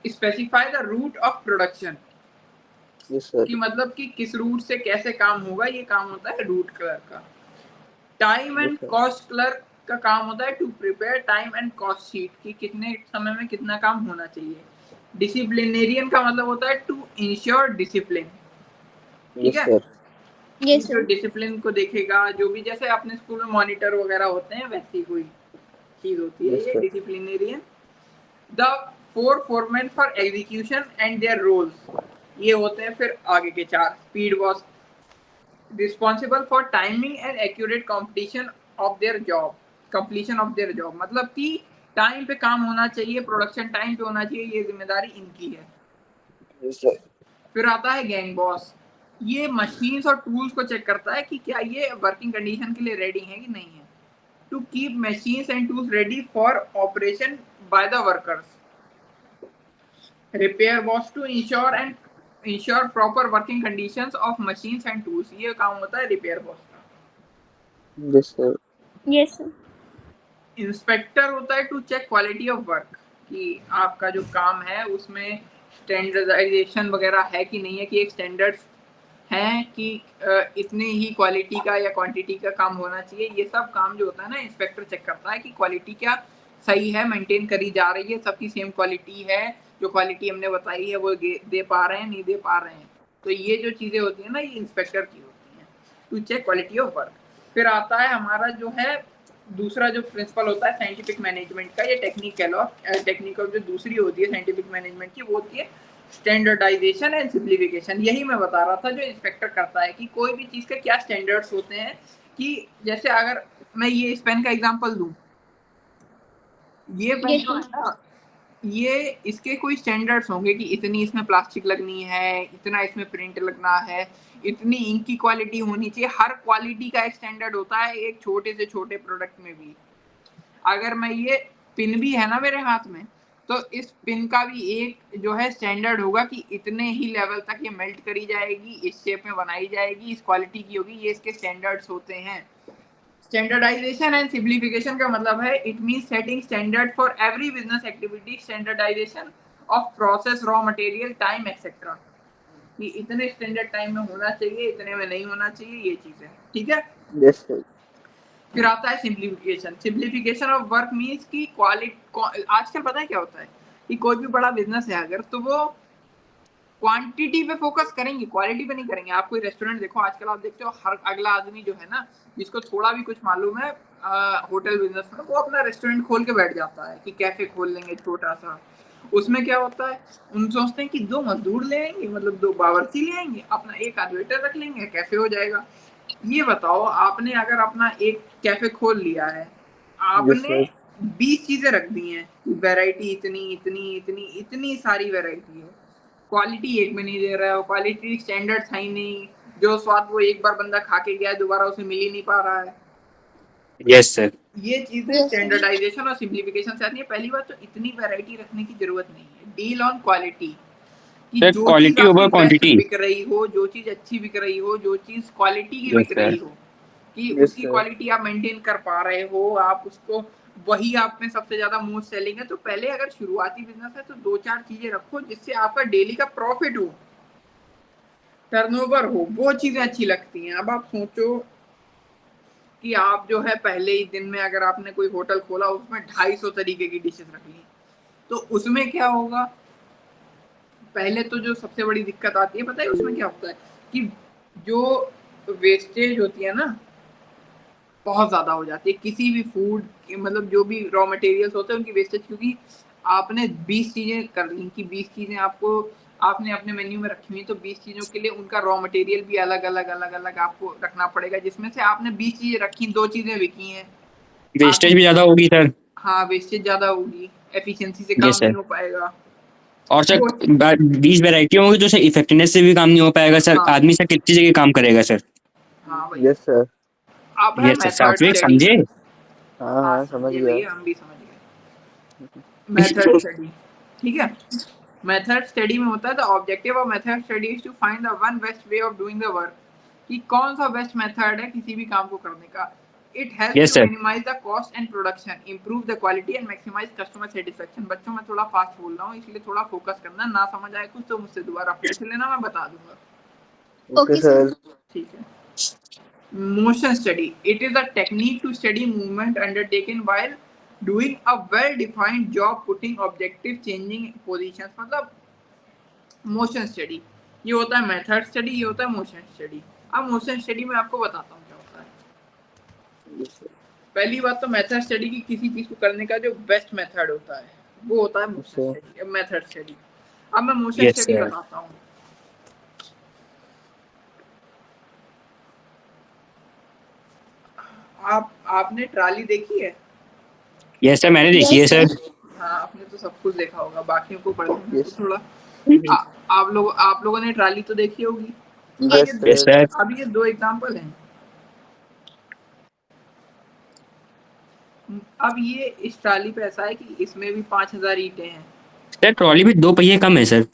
S1: specify the route of production,
S4: yes sir.
S1: कि मतलब कि किस रूट से कैसे काम होगा, ये काम होता है रूट क्लर्क का। टाइम एंड कॉस्ट क्लर्क का काम होता है to prepare time and cost sheet, कि कितने समय में कितना काम होना चाहिए। डिसिप्लिनेरियन का मतलब होता है टू इंश्योर डिसिप्लिन, ठीक है।
S3: यस
S1: जो
S3: सर।
S1: डिसिप्लिन को देखेगा, जो भी जैसे अपने स्कूल में मॉनिटर वगैरह होते हैं वैसी कोई चीज होती है ये disciplinarian. The four foreman for execution and their roles, ये होते हैं फिर आगे के चार। Speed boss responsible for timing and accurate completion of their job, completion of their job, मतलब कि टाइम पे काम होना चाहिए, प्रोडक्शन टाइम पे होना चाहिए, ये जिम्मेदारी इनकी है।
S4: Yes sir.
S1: फिर आता है गैंग बॉस, ये मशीन्स और टूल्स को चेक करता है कि क्या ये वर्किंग कंडीशन के लिए रेडी है कि नहीं है। To keep machines and tools ready for operation by the workers. Repair boss to ensure proper working conditions of machines and tools, ये काम होता है रिपेयर बॉस का।
S4: Yes sir.
S3: Yes sir.
S1: Inspector होता है to check quality of work, कि आपका जो काम है उसमें स्टैंडर्डाइजेशन वगैरह है कि नहीं है, कि एक स्टैंडर्ड्स हैं कि इतने ही क्वालिटी का या क्वांटिटी का काम होना चाहिए। ये सब काम जो होता है ना, इंस्पेक्टर चेक करता है कि क्वालिटी क्या सही है, मेंटेन करी जा रही है, सबकी सेम क्वालिटी है, जो क्वालिटी हमने बताई है वो दे पा रहे हैं, नहीं दे पा रहे हैं। तो ये जो चीज़ें होती हैं ना, ये इंस्पेक्टर की होती हैं to check quality of work. फिर आता है हमारा जो है दूसरा जो प्रिंसिपल होता है साइंटिफिक मैनेजमेंट का, ये टेक्निकल जो दूसरी होती है साइंटिफिक मैनेजमेंट की, वो होती है स्टैंडर्डाइजेशन एंड सिंप्लीफिकेशन। यही मैं बता रहा था जो इंस्पेक्टर करता है, कि कोई भी चीज़ के क्या स्टैंडर्ड्स होते हैं। कि जैसे अगर मैं ये इस पेन का एग्जांपल दूं, ये पेन जो है ना, ये इसके कोई स्टैंडर्ड्स होंगे कि इतनी इसमें प्लास्टिक लगनी है, इतना इसमें प्रिंट लगना है, इतनी इंक की क्वालिटी होनी चाहिए। हर क्वालिटी का एक स्टैंडर्ड होता है, एक छोटे से छोटे प्रोडक्ट में भी। अगर मैं ये पिन भी है ना मेरे हाथ में, तो इस पिन का भी एक जो है स्टैंडर्ड होगा कि इतने ही लेवल तक ये मेल्ट करी जाएगी, इस शेप में बनाई जाएगी, इस क्वालिटी की होगी, ये इसके स्टैंडर्ड्स होते हैं। स्टैंडर्डाइजेशन एंड सिंप्लीफिकेशन का मतलब है it means setting standard for every business activity, standardisation of process, raw material, time etcetera, कि इतने स्टैंडर्ड टाइम में होना चाहिए, इतने में नहीं होना चाहिए, ये चीज़ है, ठीक है।
S4: Yes sir.
S1: फिर आता है simplification. Simplification of work means की क्वालिटी, आजकल पता है क्या होता है कि कोई भी बड़ा बिजनेस है अगर, तो वो क्वांटिटी पे फोकस करेंगे, क्वालिटी पे नहीं करेंगे। आप कोई रेस्टोरेंट देखो, आजकल आप देखते हो हर अगला आदमी जो है ना, जिसको थोड़ा भी कुछ मालूम है होटल बिजनेस में, वो अपना रेस्टोरेंट खोल के बैठ जाता है कि कैफे खोल लेंगे छोटा सा। उसमें क्या होता है, उन सोचते हैं कि 2 मजदूर ले आएंगे, मतलब 2 बावर्ची ले आएंगे, अपना एक आध वेटर रख लेंगे, कैफे हो जाएगा। ये बताओ, आपने अगर अपना एक कैफे खोल लिया है, आपने 20 चीजें रख दी हैं, वैरायटी इतनी इतनी इतनी इतनी सारी वैरायटी है, क्वालिटी एक में नहीं दे रहा है, क्वालिटी स्टैंडर्ड है ही नहीं, जो स्वाद वो एक बार बंदा खा के गया दोबारा उसे मिल ही नहीं पा रहा है।
S2: Yes sir.
S1: ये चीजें स्टैंडर्डाइजेशन और सिंप्लीफिकेशन से आती है। पहली बात तो इतनी वैरायटी रखने की जरूरत नहीं है। डील ऑन क्वालिटी, कि जो
S2: क्वालिटी
S1: चीज
S2: ओवर
S1: आपकी बेस्ट
S2: क्वांटिटी।
S1: बिक रही हो, जो चीज अच्छी बिक रही हो, जो चीज क्वालिटी की बिक रही हो, कि
S4: Yes,
S1: उसकी
S4: sir.
S1: क्वालिटी आप मेंटेन कर पा रहे हो, आप उसको, वही आप में सबसे ज्यादा मोस्ट सेलिंग है। तो पहले अगर शुरुआती बिजनेस है तो 2-4 चीजें रखो जिससे आपका डेली का प्रॉफिट हो, टर्नओवर हो, वो चीजें अच्छी लगती हैं। अब आप सोचो कि आप जो है पहले ही दिन में अगर आपने कोई होटल खोला, उसमें 250 तरीके की डिशेस रख ली, तो उसमें क्या होगा? पहले तो जो सबसे बड़ी दिक्कत आती है पता है उसमें क्या होता है कि जो वेस्टेज होती है ना, बहुत ज्यादा हो जाती है किसी भी फूड की, मतलब जो भी रॉ मटेरियल्स होते हैं उनकी वेस्टेज, क्योंकि आपने 20 चीजें कर ली कि 20 चीजें आपको आपने अपने मेन्यू में रखी हुई, तो 20 चीजों के लिए उनका रॉ मटेरियल भी अलग अलग अलग अलग आपको रखना पड़ेगा, जिसमें से आपने 20 चीजें रखी, 2 चीजें बिकी हैं,
S2: वेस्टेज
S1: आधी,
S2: भी ज्यादा होगी सर।
S1: हाँ वेस्टेज ज्यादा होगी, एफिशिएंसी से
S2: यस
S1: काम नहीं
S2: सर।
S1: हो पाएगा।
S2: और सर
S1: वो
S2: 20 वेराइटी होंगी तो सर इफेक्टिवनेस से भी काम नहीं हो पाएगा सर।
S1: हाँ
S2: आदमी सर कितनी जगह काम करेगा सर।
S1: हाँ भाई।
S4: Yes, sir.
S1: अब है
S2: यस सर,
S1: मेथड
S2: सात्विक
S1: स्टडी।
S2: समझे।
S4: हाँ
S1: हाँ
S4: हाँ समझ
S1: समझे
S4: गया।
S1: भैया, हम भी समझ गए। मेथड स्टडी, ठीक है। मेथड स्टडी में होता है the objective of method study is to find the one best way of doing the work, कि कौन सा बेस्ट मेथड है किसी भी काम को करने का। It helps
S2: yes
S1: to
S2: sir.
S1: Minimise the cost and production, improve the quality and maximise customer satisfaction. बच्चों में थोड़ा फास्ट बोल रहा हूँ इसलिए थोड़ा फोकस करना, ना समझ आए कुछ तो मुझसे दोबारा पूछ लेना, मैं बता दूंगा।
S4: Okay
S3: Okay, sir.
S4: सर।
S1: ठीक है। Motion study, it is a technique to study movement undertaken while doing a well defined job, putting objective, changing positions, मतलब मोशन स्टडी। ये होता है मेथड स्टडी, ये होता है मोशन स्टडी। अब मोशन स्टडी में आपको बताता हूँ क्या होता है।
S4: Yes, sir.
S1: पहली बात तो मेथड स्टडी की किसी चीज को करने का जो बेस्ट मेथड होता है वो होता है मोशन
S4: अच्छा।
S1: Study, method study. अब मैं मोशन
S2: यस
S1: स्टडी
S2: सर।
S1: बताता हूँ। आपने ट्राली देखी है?
S2: यस सर, मैंने देखी है
S3: Yes, sir.
S2: सर।
S1: हाँ आपने तो सब कुछ देखा होगा, बाकियों को पढ़ने में तो
S4: Yes.
S1: थोड़ा आप लोगों ने ट्राली तो देखी होगी। अब
S4: Yes,
S1: ये
S2: यस
S4: sir.
S2: सर।
S1: अब ये 2 एग्जांपल हैं। अब ये इस ट्राली पे ऐसा है कि इसमें भी 5000 ईंटें हैं।
S2: सर ट्रॉली भी 2 पहिए कम है सर।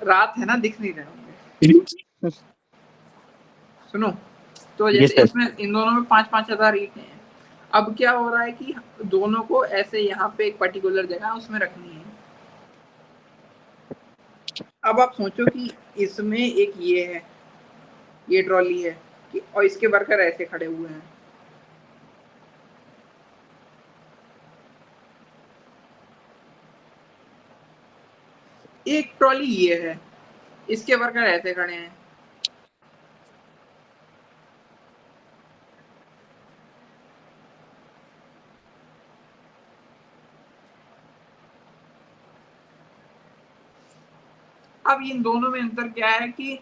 S1: रात है ना, दिख नहीं रहे होंगे। सुनो, तो
S2: यस
S1: जैसे
S2: सर।
S1: इसमें इन दोनों में 5-5 हजार ईंटें हैं। अब क्या हो रहा है कि दोनों को ऐसे यहाँ पे एक पर्टिकुलर जगह उसमें रखनी है। अब आप सोचो कि इसमें एक ये है, ये ट्रॉली है कि, और इसके वर्कर ऐसे खड़े हुए हैं। एक ट्रॉली ये है, इसके वर्कर ऐसे खड़े हैं। अब इन दोनों में अंतर क्या है कि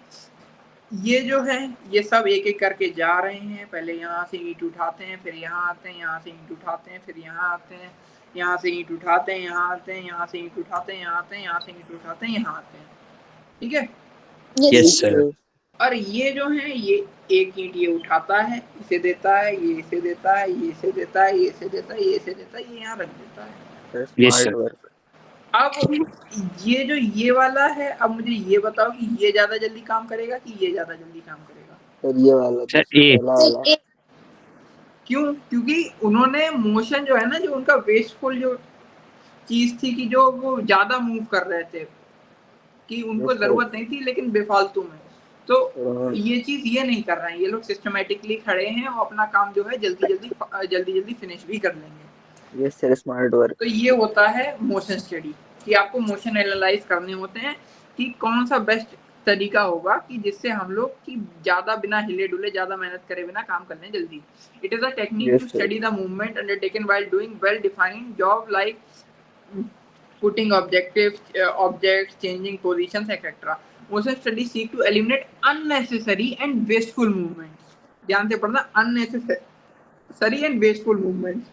S1: ये जो है ये सब एक एक करके जा रहे हैं। पहले यहाँ से ईंट उठाते हैं, फिर यहाँ आते हैं, यहाँ से ईंट उठाते हैं, फिर यहाँ आते हैं, यहाँ से ईंट उठाते हैं, यहाँ आते हैं, यहाँ से ईंट उठाते हैं, यहाँ आते हैं, यहाँ से ईंट उठाते हैं, यहाँ आते हैं। ठीक है।
S3: Yes,
S2: yes
S3: sir.
S2: सर।
S1: और ये जो है ये एक ईंट ये उठाता है, इसे देता है, ये इसे देता है, ये इसे देता है, ये इसे देता है, ये इसे देता है, ये यहाँ रख देता है।
S4: That's
S2: yes
S4: smart
S2: sir.
S4: work.
S1: अब ये जो ये वाला है, अब मुझे ये बताओ कि ये ज्यादा जल्दी काम करेगा कि ये ज्यादा जल्दी काम करेगा?
S4: और ये वाला
S2: सर
S4: दूसरा
S2: ए।
S4: पहला
S3: Sir,
S4: वाला।
S3: A.
S1: क्यों? क्योंकि उन्होंने मोशन जो है ना, जो उनका वेस्टफुल जो चीज थी कि जो वो ज्यादा मूव कर रहे थे, कि उनको
S4: Yes, sir.
S1: जरूरत नहीं थी लेकिन बेफालतू में, तो
S4: और
S1: ये चीज ये नहीं कर रहे हैं। ये लोग सिस्टमेटिकली खड़े हैं और अपना काम जो है जल्दी जल्दी फिनिश भी कर लेंगे।
S4: yes, sir. Smart work.
S1: तो ये होता है मोशन स्टडी, कि आपको मोशन एनालाइज करने होते हैं कि कौन सा बेस्ट तरीका होगा कि जिससे हम लोग की ज्यादा बिना हिले डुले, ज्यादा मेहनत करे बिना काम कर लें जल्दी। It is a technique to
S4: Yes, sir.
S1: Study the movement undertaken while doing well defined job like putting objects, changing positions, etc. Motion studies seek to eliminate unnecessary and wasteful movements. ध्यान से पढ़ना, unnecessary and wasteful movements,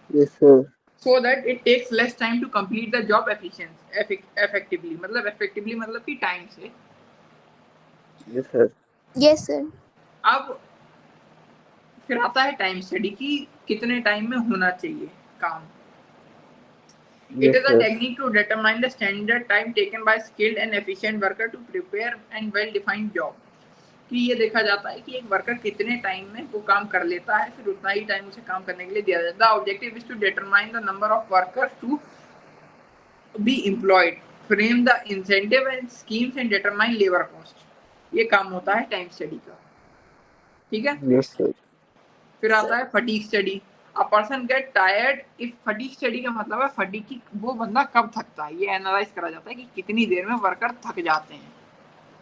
S4: Yes, sir.
S1: so that it takes less time to complete the job effectively. मतलब effectively मतलब कि time से।
S4: Yes, sir.
S3: Yes, sir.
S1: अब फिर आता है टाइम स्टडी की, कितने टाइम में होना चाहिए काम। It
S4: Yes,
S1: is a
S4: sir.
S1: technique to determine the standard time taken by skilled and efficient worker to prepare and well-defined job. कि ये देखा जाता है कि एक वर्कर कितने टाइम में वो काम कर लेता है, फिर उतना ही टाइम उसे काम करने के लिए दिया जाता है. The objective is to determine the number of workers to be employed, frame the incentive and schemes and determine labor cost. ये काम होता है टाइम स्टडी का. ठीक है.
S4: Yes, sir.
S1: फिर आता है fatigue study. A person get tired if fatigue study का मतलब है फटीग की वो बंदा कब थकता है. ये एनालाइज करा जाता है कि कितनी देर में वर्कर थक जाते हैं.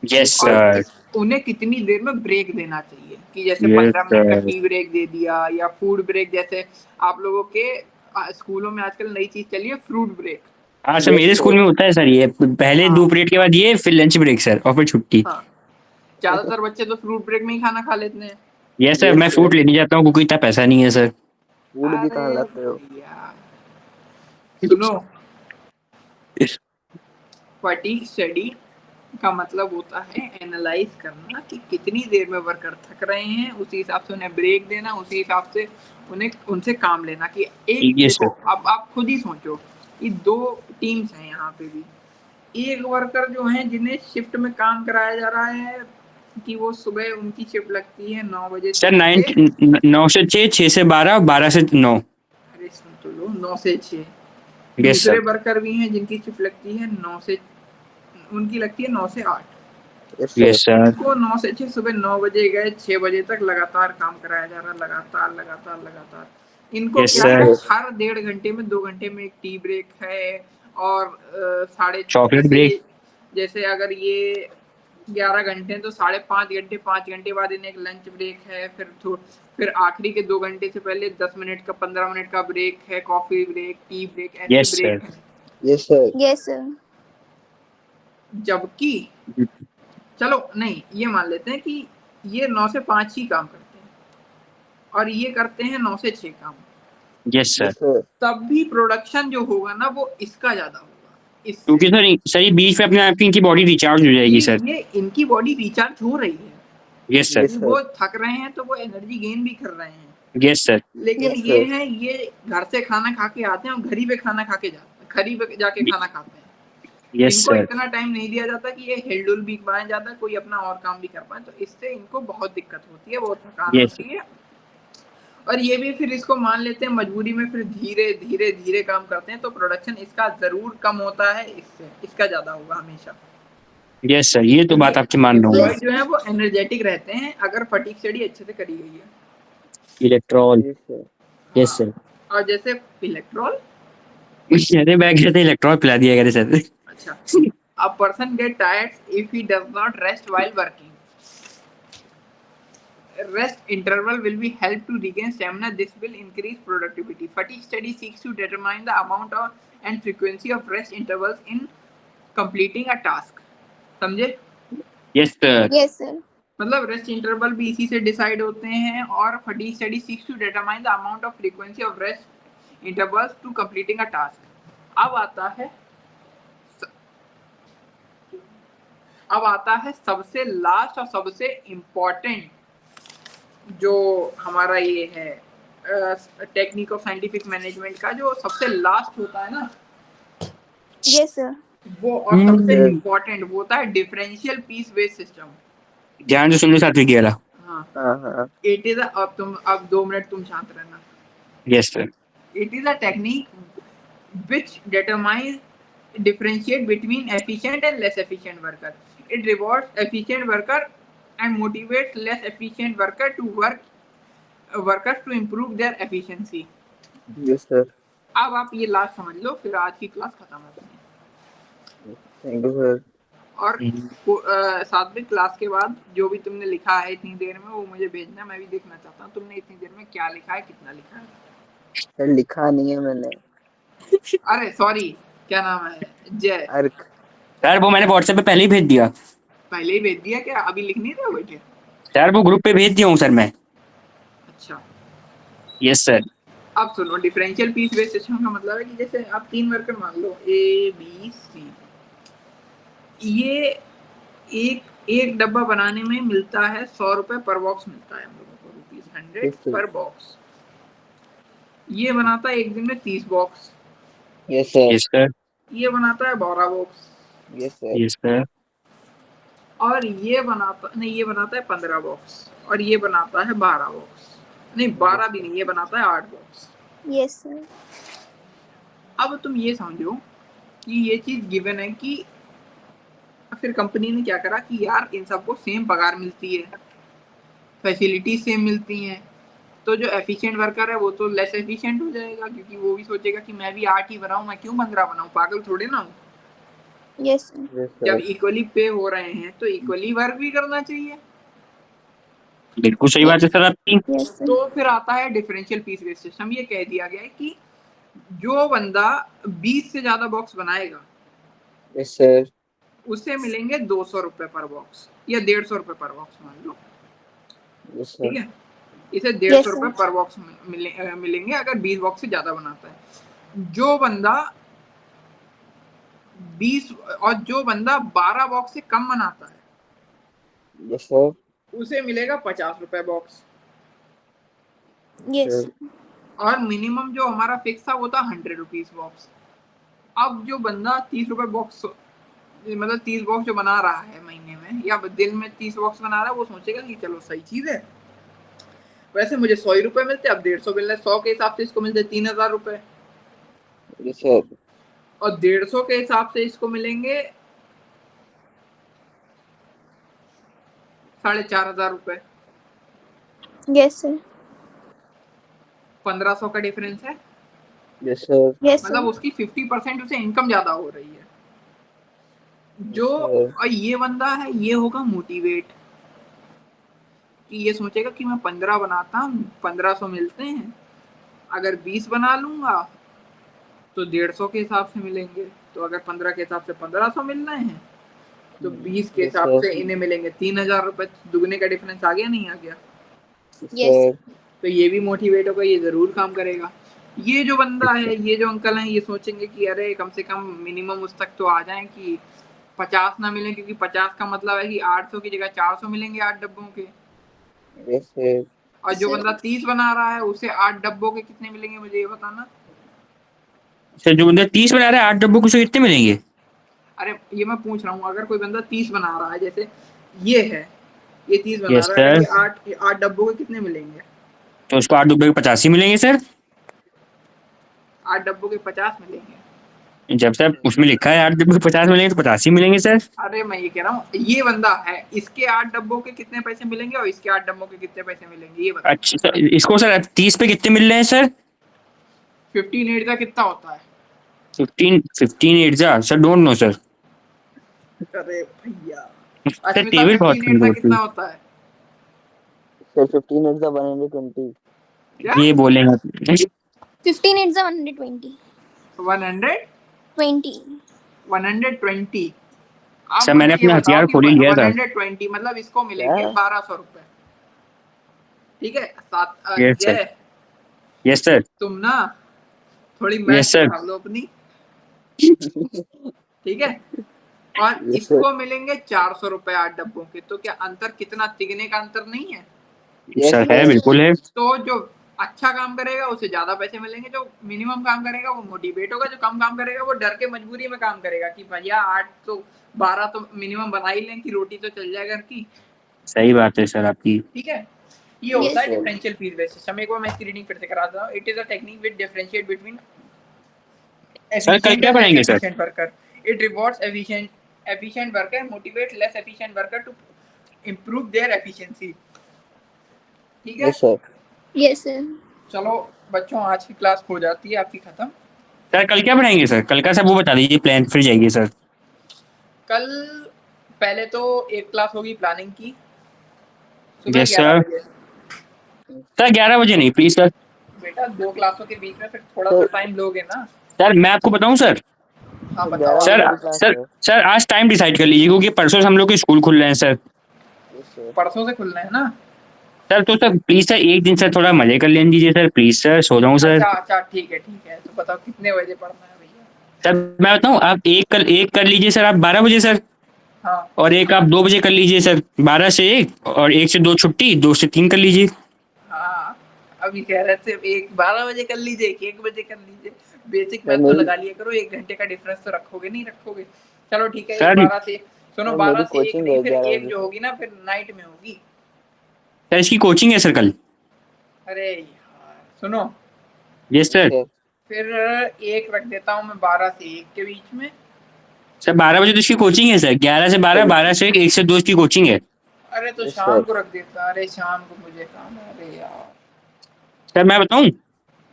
S2: Yes,
S1: और
S2: sir.
S1: उन्हें कितनी देर में ब्रेक देना चाहिए कि जैसे
S2: Yes,
S1: 15 मिनट का
S2: sir.
S1: टी ब्रेक दे दिया या फूड ब्रेक. जैसे आप लोगों के स्कूलों में आजकल नई चीज चली है फ्रूट ब्रेक.
S2: हाँ सर,
S4: Yes,
S2: मेरे
S4: sir.
S2: स्कूल में होता है सर, ये पहले
S1: हाँ.
S2: 2 पीरियड के बाद ये, फिर लंच ब्रेक सर, और फिर छुट्टी.
S1: हाँ, ज्यादातर बच्चे तो फ्रूट ब्रेक में ही खाना खा लेते हैं.
S2: यस सर,
S4: Yes,
S2: मैं
S4: sir.
S2: फ्रूट लेने जाता हूँ क्योंकि इतना पैसा नहीं है सर.
S4: फूड भी कहाँ
S1: अरे
S4: लाते हो?
S1: भैया सुनो, फटीग स्टडी का मतलब होता है एनालाइज करना कि कितनी देर में वर्कर थक रहे हैं, उसी हिसाब से उन्हें ब्रेक देना, उसी हिसाब से उन्हें उनसे काम लेना. कि एक
S2: Yes,
S1: देखो, अब आप खुद ही सोचो कि 2 टीम्स हैं यहाँ पे भी. एक वर्कर जो हैं जिन्हें शिफ्ट में काम कराया जा रहा है कि वो सुबह उनकी शिफ्ट लगती है 9 बजे
S2: सर
S1: से
S2: 9 से 6, 6 से 12, 12 से 9.
S1: अरे सुन तो लो, 9 से 6.
S2: यस
S1: दूसरे
S2: सर.
S1: वर्कर भी हैं जिनकी शिफ्ट लगती है 9 से, उनकी लगती है 9 से 8.
S4: Yes, sir.
S2: Yes sir.
S1: इनको 9 से 6 सुबह 9 बजे गए 6 बजे तक लगातार काम कराया जा रहा है. लगातार इनको
S2: Yes,
S1: क्या है,
S4: sir.
S1: हर 1.5 घंटे में 2 घंटे में एक टी ब्रेक है. और साढ़े
S2: चॉकलेट ब्रेक.
S1: जैसे अगर ये 11 घंटे हैं तो 5.5 घंटे, 5 घंटे बाद इन्हें एक लंच ब्रेक है. फिर आखिरी के 2 घंटे से पहले 10 मिनट का 15 मिनट का ब्रेक है, कॉफी ब्रेक, टी ब्रेक, ऐसे
S2: Yes,
S1: ब्रेक
S2: sir.
S1: है.
S4: Yes, sir.
S3: Yes, sir.
S1: जबकि चलो नहीं, ये मान लेते हैं कि ये 9 से 5 ही काम करते हैं और ये करते हैं 9 से 6 काम.
S2: Yes sir.
S4: Yes, sir.
S1: तब भी प्रोडक्शन जो होगा ना वो इसका ज्यादा होगा.
S2: क्योंकि सर ये बीच में अपने आप की इनकी बॉडी रिचार्ज हो जाएगी सर.
S1: ये इनकी बॉडी रिचार्ज हो रही है.
S2: Yes sir.
S4: Yes, sir.
S1: वो थक रहे हैं तो वो एनर्जी गेन भी कर रहे हैं.
S2: Yes sir.
S1: लेकिन
S3: Yes,
S1: ये
S4: sir.
S1: है, ये घर से खाना खा के आते हैं और घर ही पे खाना खा के जाके खाना खाते हैं.
S2: यस
S1: इनको
S2: सर.
S1: इतना टाइम नहीं दिया जाता कि ये हिलडुल भी पाए जाता, कोई अपना और काम भी कर पाए. तो इससे इनको बहुत दिक्कत होती है, बहुत थकान
S2: Yes.
S1: होती है. और ये भी फिर इसको मान लेते हैं मजबूरी में, फिर धीरे काम करते हैं. तो प्रोडक्शन इसका जरूर कम होता है, इसका ज्यादा होगा हमेशा.
S2: यस सर, ये तो बात आपकी मान रहा हूँ.
S1: एम्प्लॉय जो है वो एनर्जेटिक रहते हैं अगर फटीग स्टडी अच्छे से करी गई है.
S2: Electral.
S4: Yes, sir.
S2: Yes sir.
S1: और जैसे इलेक्ट्रॉल,
S2: अरे मैं कहते इलेक्ट्रॉल पिला दिया करे सर.
S1: अच्छा, a person get tired if he does not rest while working. Rest interval will be help to regain stamina. This will increase productivity. Fatigue study seeks to determine the amount of and frequency of rest intervals in completing a task. समझे?
S2: Yes sir.
S3: Yes, sir.
S1: मतलब rest interval भी इसी से decide होते हैं. और fatigue study seeks to determine the amount of frequency of rest intervals to completing a task. अब आता है सबसे लास्ट और सबसे इम्पोर्टेंट जो हमारा ये है टेक्निक ऑफ साइंटिफिक मैनेजमेंट का जो सबसे लास्ट होता है ना,
S3: Yes, sir.
S1: वो और सबसे इम्पोर्टेंट वो होता है डिफरेंशियल पीस बेस्ड सिस्टम.
S2: ध्यान से सुन लो सात्विक गेला.
S1: हाँ,
S4: हाँ.
S1: इट इज अब 2 मिनट तुम शांत रहना.
S2: Yes sir.
S1: It is a technique which determines differentiate between efficient and less efficient worker. It rewards efficient worker and motivates less efficient workers to improve their efficiency.
S4: Yes, sir.
S1: अब आप ये last समझ लो, फिर आज की class खत्म होती है.
S4: Thank you, sir.
S1: और सातवीं क्लास के बाद जो भी तुमने लिखा है इतनी देर में वो मुझे भेजना. मैं भी देखना चाहता हूँ तुमने इतनी देर में क्या लिखा है, कितना लिखा है.
S4: सर लिखा नहीं है मैंने.
S1: अरे सॉरी, क्या नाम है? जय.
S4: अर्क.
S2: सर वो मैंने व्हाट्सएप पे पहले ही भेज दिया.
S1: पहले ही भेज दिया क्या? अभी लिख नहीं रहे हो बेटे?
S2: सर वो ग्रुप पे भेज दिया हूँ सर मैं.
S1: अच्छा,
S2: यस सर.
S1: अब सुनो, डिफरेंशियल पीस बेस्ड सिस्टम का मतलब है कि जैसे आप 3 वर्कर मान लो ए बी सी. ये एक डब्बा बनाने में मिलता है 100 रुपए पर बॉक्स मिलता है हम लोगों को, ₹100 पर बॉक्स. ये बनाता है एक दिन में 30 box.
S4: Yes sir.
S2: Yes sir.
S1: ये बनाता है 12 box,
S4: yes sir.
S2: Yes sir.
S1: और ये बनाता नहीं, ये बनाता है 15 बॉक्स, और ये बनाता है 12 बॉक्स, नहीं 12 भी नहीं, ये बनाता है 8 बॉक्स।
S3: Yes sir.
S1: अब तुम ये समझो कि ये चीज गिवन है कि फिर कंपनी ने क्या करा कि यार इन सबको सेम पगार मिलती है, फैसिलिटी सेम मिलती हैं, तो जो एफिशिएंट वर्कर है वो तो लेस एफिशिएंट हो जाएगा, क्योंकि वो भी सोचेगा कि मैं भी 8 ही बनाऊं, मैं क्यों 15 बनाऊं, पागल थोड़ी ना हूं।
S3: Yes sir.
S4: यस
S1: जब
S4: सर।
S1: इक्वली पे हो रहे हैं तो इक्वली वर्क भी करना चाहिए।
S2: बिल्कुल सही बात है सर आपकी।
S3: Yes sir.
S1: तो फिर आता है डिफरेंशियल पीस वेस्ट सिस्टम। ये कह दिया गया है कि जो बंदा 20 से ज्यादा बॉक्स बनाएगा
S4: यस सर।
S1: उसे मिलेंगे 200 रुपए पर बॉक्स, या 150 रुपए पर बॉक्स मान लो,
S4: यस
S1: ठीक
S4: सर।
S1: है। इसे 150
S3: Yes,
S1: रुपए
S3: sir.
S1: पर बॉक्स मिलेंगे अगर 20 बॉक्स से ज्यादा बनाता है। जो बंदा 20 और जो बंदा 12 बॉक्स से कम बनाता है
S4: यस सर।
S1: उसे मिलेगा 50 रुपए बॉक्स,
S3: Yes.
S4: सर।
S1: और मिनिमम जो हमारा फिक्स था वो था 100 रुपीज बॉक्स। अब जो बंदा 30 रुपए बॉक्स, मतलब 30 बॉक्स जो बना रहा है महीने में या दिन में 30 बॉक्स बना रहा है, वो सोचेगा कि चलो सही चीज है, वैसे मुझे 100 रुपए मिलते, अब 150 मिल रहे, 100 के हिसाब से इसको मिलते 3000 रुपए,
S4: यस सर।
S1: और 150 के हिसाब से इसको मिलेंगे 4500 रुपए।
S3: Yes, sir.
S1: 1500 का डिफरेंस है,
S4: यस सर।
S3: Yes,
S1: मतलब
S3: sir.
S1: उसकी 50% उसे इनकम ज्यादा हो रही है। जो
S4: सर।
S1: और ये बंदा है ये होगा मोटिवेट, कि ये सोचेगा कि मैं 15 बनाता हूँ, 1500 मिलते हैं, अगर 20 बना लूंगा तो 150 के हिसाब से मिलेंगे, तो अगर 15 के हिसाब से 1500 मिल रहे हैं तो 20 के
S4: यस
S1: हिसाब
S4: सर।
S1: से इन्हें मिलेंगे 3000 रुपए। दुगने का डिफरेंस आ गया, नहीं आ गया?
S3: Yes.
S4: सर।
S1: तो ये भी मोटिवेट होगा, ये जरूर काम करेगा। ये जो बंदा है, ये जो अंकल हैं, ये सोचेंगे कि अरे कम से कम मिनिमम उस तक तो आ जाए कि 50 ना मिले, क्योंकि 50 का मतलब है कि 800 की जगह 400 मिलेंगे 8 डब्बों के।
S4: Yes sir.
S1: और जो
S3: Sir.
S1: बंदा 30 बना रहा है उसे 8 डब्बों के कितने मिलेंगे, मुझे ये बताना।
S2: सर जो बंदा 30 बना रहा है 8 डब्बों को उसे कितने मिलेंगे?
S1: अरे ये मैं पूछ रहा हूँ, अगर कोई बंदा 30 बना रहा है, जैसे ये है, ये 30 बना
S2: यस
S1: रहा है,
S2: सर।
S1: ये 8 डब्बों के कितने मिलेंगे?
S2: तो उसको 8 डब्बे के 85 मिलेंगे सर।
S1: 8 डब्बों के 50 मिलेंगे।
S2: जब सर उसमें लिखा है 8 डब्बे के 50 मिलेंगे तो 85 मिलेंगे सर।
S1: अरे मैं ये कह रहा हूँ, ये बंदा है, इसके 8 डब्बों के कितने पैसे मिलेंगे और इसके 8 डब्बों के कितने पैसे मिलेंगे, ये बताओ।
S2: अच्छा सर, इसको सर 30 पे कितने मिल रहे हैं सर?
S1: 15 का कितना होता है?
S2: 15 8 जा सर, डोंट नो सर।
S1: अरे भैया,
S2: सर
S1: अस्मिता
S2: टेबल बहुत
S1: 15 का
S2: कमजोर
S1: कितना
S2: थी।
S1: होता है?
S4: Sir 15 is the 120।
S1: क्या?
S2: ये बोलेंगे
S3: 15 is the 120.
S1: 100
S3: 20.
S1: 120। अब
S2: सर
S1: मुझे
S2: मैंने
S1: ये
S2: अपना
S1: बताओ
S2: हथियार
S1: कि
S2: खोल ही लिया था।
S1: 120 मतलब इसको
S4: क्या?
S1: मिलेंगे 1200 रुपए, ठीक है।
S2: Yes sir.
S1: जय,
S2: यस सर।
S1: तुम ना थोड़ी
S2: यस
S1: मैथ
S2: सर।
S1: सुधार लो अपनी, ठीक है। और
S4: यस सर।
S1: इसको मिलेंगे 400 रुपए 8 डब्बों के, तो क्या अंतर कितना, तिगने का अंतर नहीं है?
S4: यस
S2: सर है,
S3: Yes,
S4: सर।
S3: sir.
S2: बिल्कुल है।
S1: तो जो अच्छा काम करेगा उसे ज्यादा पैसे मिलेंगे, जो मिनिमम काम करेगा वो मोटिवेट होगा, जो कम काम करेगा वो डर के मजबूरी में काम करेगा कि भैया 8 तो 12 तो मिनिमम बना ही लें कि रोटी तो चल जाए घर की,
S2: सही बात है सर आपकी।
S1: ठीक है। ये होता
S3: Yes,
S1: है
S3: sir.
S1: Differential fees base system. एक बार मैं इसकी रीडिंग फिर से करा देता हूं। It is a technique which differentiate between
S2: sir कल
S1: efficient
S2: क्या
S1: and less
S2: पढ़ाएंगे sir?
S1: efficient worker. It rewards efficient worker, motivates less efficient worker to improve their efficiency. ठीक है।
S4: Yes sir.
S3: Yes, sir.
S1: चलो बच्चों, आज की क्लास हो जाती है आपकी खत्म।
S2: सर कल क्या पढ़ाएंगे सर? कल का सब वो बता दीजिए, प्लान फिर जाइए सर।
S1: कल पहले तो एक क्लास होगी प्लानिंग की, सुबह
S2: यस
S1: 11
S2: सर।
S1: बजे।
S2: सर 11 बजे नहीं प्लीज सर।
S1: बेटा 2 क्लासों के बीच में फिर थोड़ा
S4: तो
S1: तो टाइम लोगे ना।
S2: सर मैं आपको बताऊं सर।
S1: हाँ
S4: तो
S1: बताओ
S4: 11
S1: आप।
S2: सर
S4: बजे की क्लास
S2: सर
S4: है।
S2: सर आज टाइम डिसाइड कर लीजिए, क्योंकि परसों से हम लोग के स्कूल खुल रहे हैं सर।
S4: Yes sir.
S1: परसों से खुलना है ना?
S2: सर तो सर प्लीज सर एक दिन सर थोड़ा मजे कर लेने दीजिए सर, प्लीज सर, सो जाऊं सर।
S1: अच्छा अच्छा, ठीक है। तो बताओ कितने बजे पढ़ना है भैया?
S2: सर मैं बताऊं, आप एक कर लीजिए सर, आप 12 बजे सर।
S1: हाँ
S2: और एक आप 2 बजे कर लीजिए सर, 12 से 1, और 1 से 2 छुट्टी, 2 से 3 कर लीजिए।
S1: हाँ, अभी कह रहे थे एक 12 बजे कर लीजिए, एक 1 बजे कर लीजिए। बेसिक
S4: सर
S1: मैथ तो
S4: मेरी
S1: लगा लिया करो, 1 घंटे का डिफरेंस तो रखोगे नहीं रखोगे। चलो ठीक है,
S2: सर
S1: 12 से सुनो,
S4: सर
S1: 12
S4: मेरी
S1: से 1
S4: कोचिंग
S1: नहीं,
S4: है
S1: फिर 1
S4: 11
S1: जो
S4: बजे से।
S1: होगी ना फिर नाइट में होगी।
S2: सर इसकी कोचिंग है सर कल।
S1: अरे यार सुनो,
S2: यस
S4: जी
S2: सर।
S4: सर।
S1: फिर 1 रख देता हूँ मैं 12 से 1 के बीच में।
S2: सर 12 बजे तो इसकी कोचिंग है सर, 11 से 12,
S4: सर
S2: 12 से 1, 1 से 2 इसकी कोचिंग है।
S1: अरे तो
S4: यस
S1: शाम
S4: सर।
S1: को रख देता, अरे शाम को मुझे काम है, अरे यार।
S2: सर मैं बताऊं,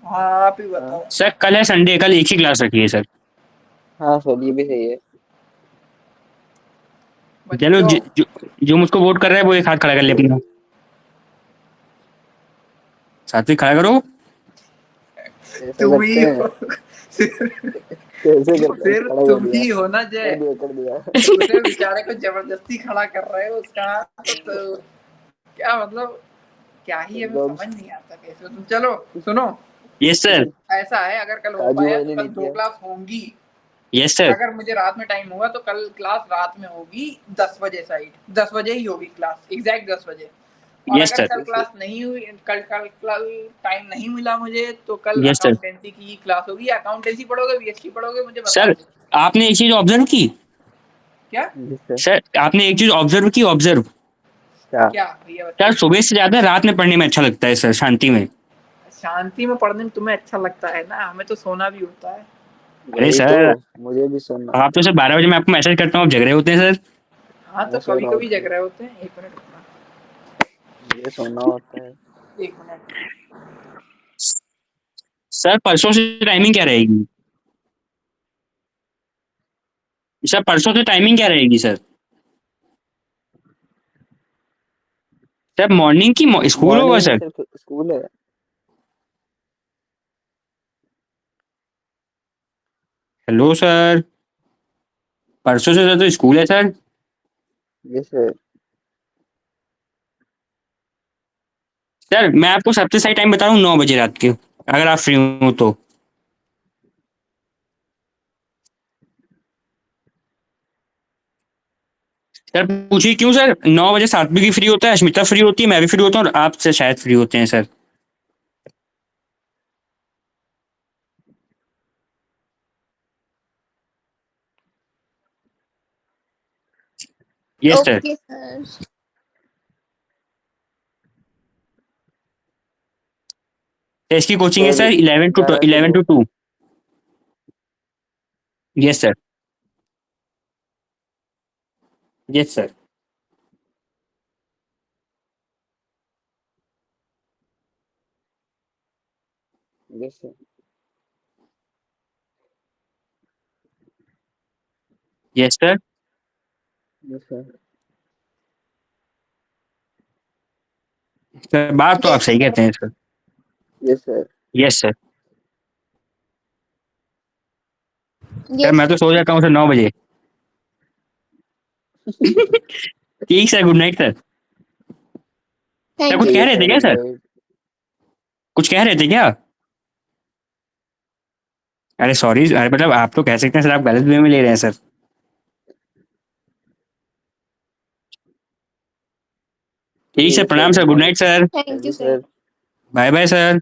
S1: हाँ आप ही
S4: हाँ
S1: बताओ।
S2: सर कल है संडे, कल एक ही क्लास रखी है सर।
S4: हाँ सर ये भी सही है।
S2: चलो
S1: बच्चों
S2: जो मुझको वोट कर रहा है वो एक हाथ खड़ा कर ले अपना, साथ में खड़ा करो।
S4: ऐसा
S1: तुम
S4: करते
S1: ही
S4: हैं?
S1: हो
S4: कैसे करते हैं?
S1: फिर
S4: खड़ा कर
S1: तुम
S4: दिया।
S1: ही हो ना जय,
S4: कर दिया कर दिया।
S1: उसे बेचारे को जबरदस्ती खड़ा कर रहे हो उसका हाथ, तो क्या मतलब, क्या ही हमें
S4: एकदम
S1: समझ नहीं आता कैसे तुम। चलो सुनो,
S2: यस सर।
S1: ऐसा है अगर कल हो
S4: काजू
S1: पाया तो
S4: मैंने
S1: कल
S4: नहीं
S1: 2
S4: किया।
S1: क्लास होंगी।
S2: Yes sir.
S1: अगर मुझे रात में टाइम हुआ तो कल क्लास रात में होगी 10 बजे साइड, 10 बजे ही होगी क्लास, एग्जैक्ट 10 बजे। और
S2: यस
S1: अगर
S2: सर।
S1: कल क्लास नहीं हुई, कल टाइम नहीं मिला मुझे, तो कल
S2: यस सर।
S1: अकाउंटेंसी की ही क्लास होगी। अकाउंटेंसी पढ़ोगे बीएसटी पढ़ोगे मुझे बता
S2: सर
S1: दो।
S2: आपने एक चीज ऑब्जर्व की,
S1: क्या
S4: जी सर।
S2: सर आपने एक चीज ऑब्जर्व की, ऑब्जर्व।
S4: क्या?
S1: क्या भैया
S2: सर
S1: बताइए।
S2: सुबह से ज्यादा रात में पढ़ने में अच्छा लगता है सर, शांति में।
S1: शांति में पढ़ने में तुम्हें अच्छा लगता है ना, हमें तो सोना भी होता है।
S2: अरे
S4: वही तो,
S2: सर,
S4: मुझे भी सुनना
S2: आप
S4: होता
S2: तो
S4: है।
S2: सर 12 बजे मैं आपको मैसेज करता हूँ, आप जग रहे होते हैं सर।
S1: हाँ तो
S4: हाँ
S1: कभी
S4: सर और
S1: कभी
S4: क्या,
S1: जग रहे होते हैं। 1 मिनट रुकना,
S4: मुझे सुनना होता है।
S1: 1 मिनट।
S2: सर परसों से टाइमिंग क्या रहेगी? सर परसों से टाइमिंग क्या रहेगी सर? सर मॉर्निंग की स्कूल होगा
S4: मॉर्निंग में
S2: सर?
S4: सिर्फ स्कूल है।
S2: हेलो सर, परसों से सर तो स्कूल है सर।
S4: जी सर।
S2: सर मैं आपको सबसे सही टाइम बता रहा हूँ, 9 बजे रात के, अगर आप फ्री हो तो। सर पूछिए क्यों सर, 9 बजे सात्विक भी फ्री होता है, अश्मिता फ्री होती है, मैं भी फ्री होता हूँ, और आप से शायद फ्री होते हैं sir. Yes sir.
S3: Okay sir.
S2: इसकी कोचिंग है
S4: सर
S2: सर 11 टू
S4: 11 से 2।
S2: 2। Yes sir. Yes sir.
S4: Yes sir.
S2: Yes sir.
S4: Yes sir.
S2: Sir बात तो आप
S3: यस
S2: सही
S3: सर।
S2: कहते हैं sir.
S4: Yes sir.
S2: Yes sir. Sir
S3: yes
S2: मैं तो
S3: सर।
S2: सो जाता हूँ सर 9 बजे। ठीक sir, good night sir. Sir
S3: thank
S2: कुछ
S3: यू
S2: कह
S4: ठीक है
S2: रहे थे
S4: सर,
S2: क्या
S4: गुड
S2: सर?
S4: नाइट।
S2: कुछ कह रहे थे क्या? अरे सॉरी, अरे मतलब आप तो कह सकते हैं सर, आप गलत वे में ले रहे हैं सर। ठीक सर,
S4: ठीक है सर,
S2: प्रणाम sir,
S4: good
S2: good
S4: night.
S2: Night sir.
S3: Thank
S4: thank
S3: you
S4: you
S3: sir.
S4: Sir.
S2: Bye bye sir.